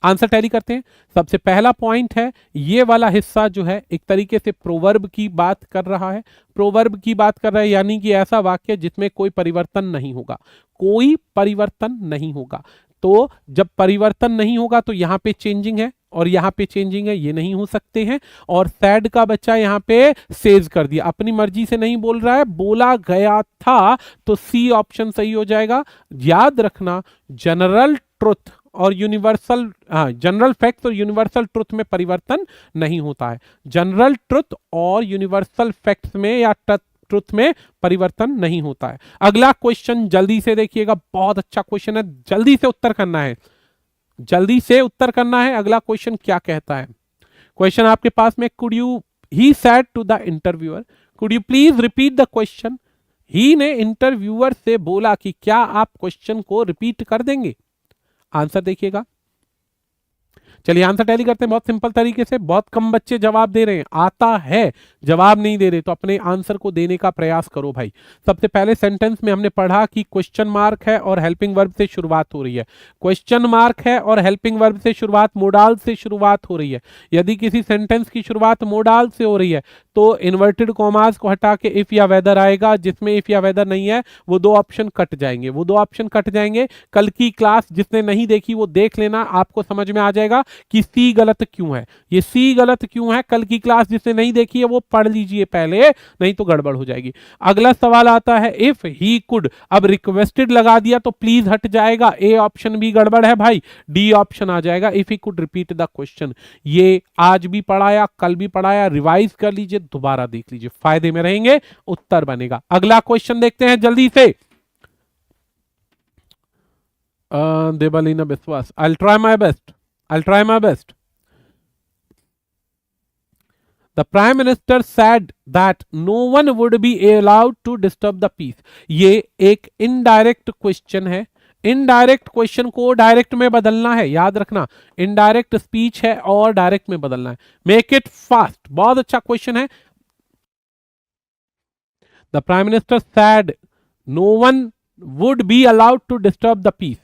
आंसर टैली करते हैं। सबसे पहला पॉइंट है, ये वाला हिस्सा जो है एक तरीके से प्रोवर्ब की बात कर रहा है। प्रोवर्ब की बात कर रहा है यानी कि ऐसा वाक्य जिसमें कोई परिवर्तन नहीं होगा, कोई परिवर्तन नहीं होगा। तो जब परिवर्तन नहीं होगा तो यहां पे चेंजिंग है और यहां पे चेंजिंग है, ये नहीं हो सकते हैं। और सैड का बच्चा यहां पे सेज कर दिया, अपनी मर्जी से नहीं बोल रहा है, बोला गया था, तो सी ऑप्शन सही हो जाएगा। याद रखना, जनरल ट्रुथ और यूनिवर्सल, जनरल फैक्ट और यूनिवर्सल ट्रुथ में परिवर्तन नहीं होता है। जनरल ट्रुथ और यूनिवर्सल फैक्ट्स में या ट्रुथ में परिवर्तन नहीं होता है। अगला क्वेश्चन जल्दी से देखिएगा, बहुत अच्छा क्वेश्चन है, जल्दी से उत्तर करना है, जल्दी से उत्तर करना है। अगला क्वेश्चन क्या कहता है? क्वेश्चन आपके पास में, could you, he said to the interviewer, could you please repeat the question. He ने इंटरव्यूअर से बोला कि क्या आप क्वेश्चन को रिपीट कर देंगे? आंसर देखिएगा। चलिए आंसर टैली करते हैं बहुत सिंपल तरीके से। बहुत कम बच्चे जवाब दे रहे हैं, आता है जवाब नहीं दे रहे, तो अपने आंसर को देने का प्रयास करो भाई। सबसे पहले सेंटेंस में हमने पढ़ा कि क्वेश्चन मार्क है और हेल्पिंग वर्ब से शुरुआत हो रही है। क्वेश्चन मार्क है और हेल्पिंग वर्ब से शुरुआत, मोडाल से शुरुआत हो रही है। यदि किसी सेंटेंस की शुरुआत मोडाल से हो रही है तो इन्वर्टेड कॉमास को हटा के इफ या वेदर आएगा, जिसमें इफ या वेदर नहीं है वो दो ऑप्शन कट जाएंगे, वो दो ऑप्शन कट जाएंगे। कल की क्लास जिसने नहीं देखी वो देख लेना, आपको समझ में आ जाएगा कि सी गलत क्यों है। ये सी गलत क्यों है, कल की क्लास जिसने नहीं देखी है वो पढ़ लीजिए पहले, नहीं तो गड़बड़ हो जाएगी। अगला सवाल आता है, इफ ही कुड, अब रिक्वेस्टेड लगा दिया तो प्लीज हट जाएगा, ए ऑप्शन भी गड़बड़ है भाई, डी ऑप्शन आ जाएगा, if he could repeat the question. ये आज भी पढ़ाया, कल भी पढ़ाया, रिवाइज कर लीजिए, दोबारा देख लीजिए, फायदे में रहेंगे, उत्तर बनेगा। अगला क्वेश्चन देखते हैं जल्दी से। देवालीना विश्वास, I'll try my best, I'll try my best. The Prime Minister said that no one would be allowed to disturb the peace. ये एक इनडायरेक्ट क्वेश्चन है, इनडायरेक्ट क्वेश्चन को डायरेक्ट में बदलना है, याद रखना, इनडायरेक्ट स्पीच है और डायरेक्ट में बदलना है। मेक इट फास्ट, बहुत अच्छा क्वेश्चन है। The Prime Minister said no one would be allowed to disturb the peace.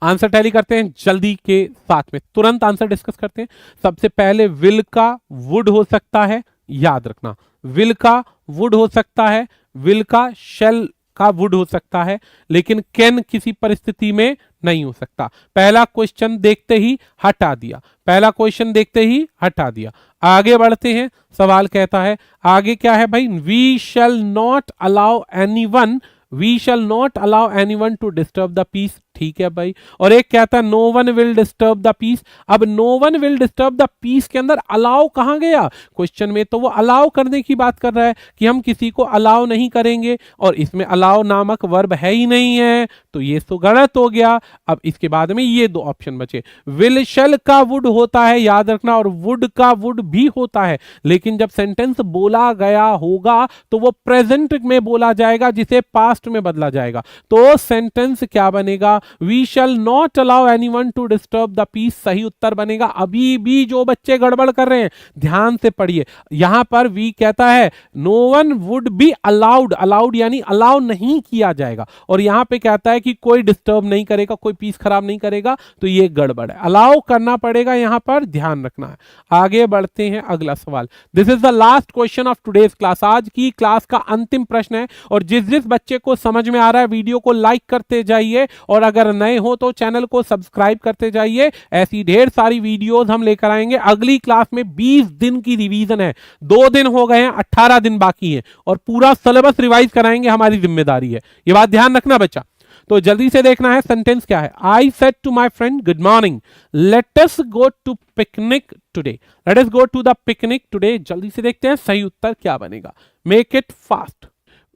Answer tally करते हैं जल्दी के साथ में, तुरंत आंसर डिस्कस करते हैं। सबसे पहले विल का वुड हो सकता है, याद रखना, विल का वुड हो सकता है, विल का शेल का वुड हो सकता है, लेकिन कैन किसी परिस्थिति में नहीं हो सकता। पहला क्वेश्चन देखते ही हटा दिया, पहला क्वेश्चन देखते ही हटा दिया। आगे बढ़ते हैं, सवाल कहता है, आगे क्या है भाई, we shall not allow anyone, we shall not allow anyone to disturb the peace, ठीक है भाई। और एक कहता है no one will disturb the peace. अब no one will disturb the peace के अंदर अलाउ कहां गया क्वेश्चन में, तो वो अलाउ करने की बात कर रहा है कि हम किसी को अलाउ नहीं करेंगे, और इसमें अलाउ नामक वर्ब है ही नहीं है, तो ये तो गलत हो गया। अब इसके बाद में ये दो ऑप्शन बचे, विल शैल का वुड होता है, याद रखना, और वुड का वुड भी होता है, लेकिन जब सेंटेंस बोला गया होगा तो वो प्रेजेंट में बोला जाएगा जिसे पास्ट में बदला जाएगा। तो सेंटेंस क्या बनेगा, we shall not allow anyone to disturb the peace सही उत्तर बनेगा। अभी भी जो बच्चे गड़बड़ कर रहे हैं ध्यान से पढ़िए, यहां पर वी कहता है no one would be allowed, allowed यानी अलाउ नहीं किया जाएगा, और यहां पे कहता है कि कोई डिस्टर्ब नहीं करेगा, कोई पीस खराब नहीं करेगा, तो ये गड़बड़ है, अलाउ करना पड़ेगा, यहां पर ध्यान रखना है। आगे बढ़ते हैं, अगला सवाल। This is the last question of today's class, आज की क्लास का अंतिम प्रश्न है, और जिस बच्चे को समझ में आ रहा है वीडियो को लाइक करते जाइए, और अगर नए हो तो चैनल को सब्सक्राइब करते जाइए। ऐसी ढेर सारी वीडियोस हम लेकर आएंगे। अगली क्लास में 20 दिन की रिवीजन है, 2 दिन हो गए हैं, 18 दिन बाकी है, और पूरा सिलेबस रिवाइज कराएंगे, हमारी जिम्मेदारी है, ये बात ध्यान रखना बच्चा। तो जल्दी से देखना है, सेंटेंस क्या है। I said to my friend good morning, let us go to picnic today, let us go to the picnic today. जल्दी से देखते हैं सही उत्तर क्या बनेगा। Make it fast.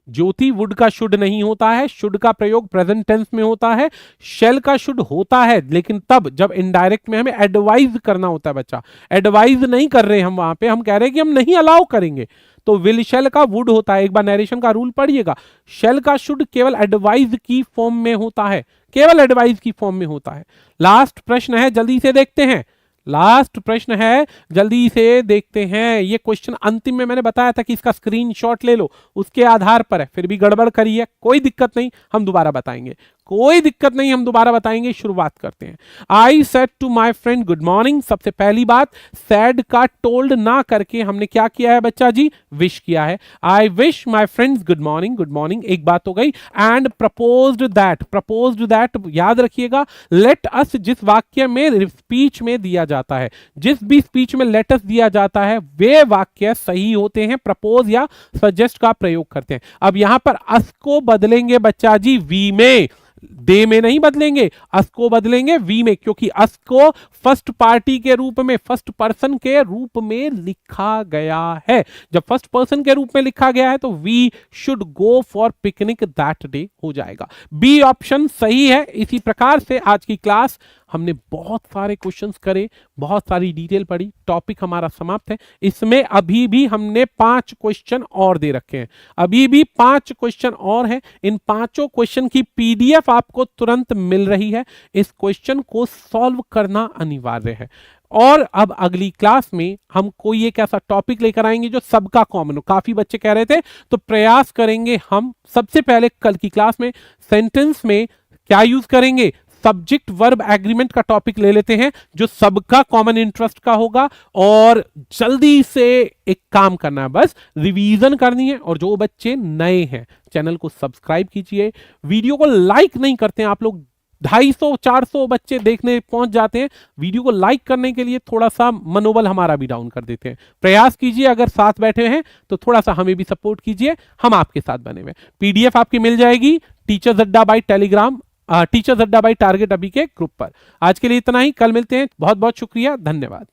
Jyoti, would का शुड नहीं होता है, शुड का प्रयोग प्रेजेंट टेंस में होता है, शेल का शुड होता है लेकिन तब जब इनडायरेक्ट में हमें एडवाइज करना होता है बच्चा। एडवाइज नहीं कर रहे हम, वहां पे हम कह रहे हैं कि हम नहीं अलाउ करेंगे, तो विल शेल का वुड होता है। एक बार नरेशन का रूल पढ़िएगा, शेल का शुड केवल एडवाइज की फॉर्म में होता है, केवल एडवाइज की फॉर्म में होता है। लास्ट प्रश्न है, जल्दी से देखते हैं, लास्ट प्रश्न है, जल्दी से देखते हैं। ये क्वेश्चन अंतिम में मैंने बताया था कि इसका स्क्रीनशॉट ले लो, उसके आधार पर है, फिर भी गड़बड़ करी है, कोई दिक्कत नहीं, हम दोबारा बताएंगे, कोई दिक्कत नहीं, हम दोबारा बताएंगे। शुरुआत करते हैं। I said to my friend good morning. सबसे पहली बात, सैड का टोल्ड ना करके हमने क्या किया है बच्चा जी, विश किया है। I wish my friends good morning, good morning एक बात हो गई। And proposed that, proposed that याद रखिएगा, लेट अस जिस वाक्य में स्पीच में दिया जाता है, जिस भी स्पीच में लेट अस दिया जाता है वे वाक्य सही होते हैं, प्रपोज या सजेस्ट का प्रयोग करते हैं। अब यहां पर अस को बदलेंगे बच्चा जी वी में, दे में नहीं बदलेंगे, अस को बदलेंगे वी में, क्योंकि अस को फर्स्ट पार्टी के रूप में, फर्स्ट पर्सन के रूप में लिखा गया है। जब फर्स्ट पर्सन के रूप में लिखा गया है तो we should go for picnic that day हो जाएगा। बी ऑप्शन सही है। इसी प्रकार से आज की क्लास हमने बहुत सारे क्वेश्चंस करे, बहुत सारी डिटेल पढ़ी, टॉपिक हमारा समाप्त है। इसमें अभी भी हमने 5 क्वेश्चन और दे रखे हैं, अभी भी 5 क्वेश्चन और हैं। इन 5 क्वेश्चन की पीडीएफ आपको तुरंत मिल रही है, इस क्वेश्चन को सॉल्व करना अनिवार्य है। और अब अगली क्लास में हम कोई एक ऐसा टॉपिक लेकर आएंगे जो सबका कॉमन हो। काफी बच्चे कह रहे थे, तो प्रयास करेंगे हम सबसे पहले कल की क्लास में सेंटेंस में क्या यूज करेंगे, सब्जेक्ट वर्ब एग्रीमेंट का टॉपिक ले लेते हैं जो सबका कॉमन इंटरेस्ट का होगा। और जल्दी से एक काम करना है, बस रिवीजन करनी है। और जो बच्चे नए हैं चैनल को सब्सक्राइब कीजिए, वीडियो को लाइक नहीं करते हैं आप लोग, 250-400 बच्चे देखने पहुंच जाते हैं, वीडियो को लाइक करने के लिए थोड़ा सा मनोबल हमारा भी डाउन कर देते हैं। प्रयास कीजिए, अगर साथ बैठे हैं तो थोड़ा सा हमें भी सपोर्ट कीजिए, हम आपके साथ बने हुए। पीडीएफ आपकी मिल जाएगी टीचर्स अड्डा बाय टेलीग्राम, टीचर्स अड्डा बाय टारगेट अभी के ग्रुप पर। आज के लिए इतना ही, कल मिलते हैं। बहुत बहुत शुक्रिया, धन्यवाद।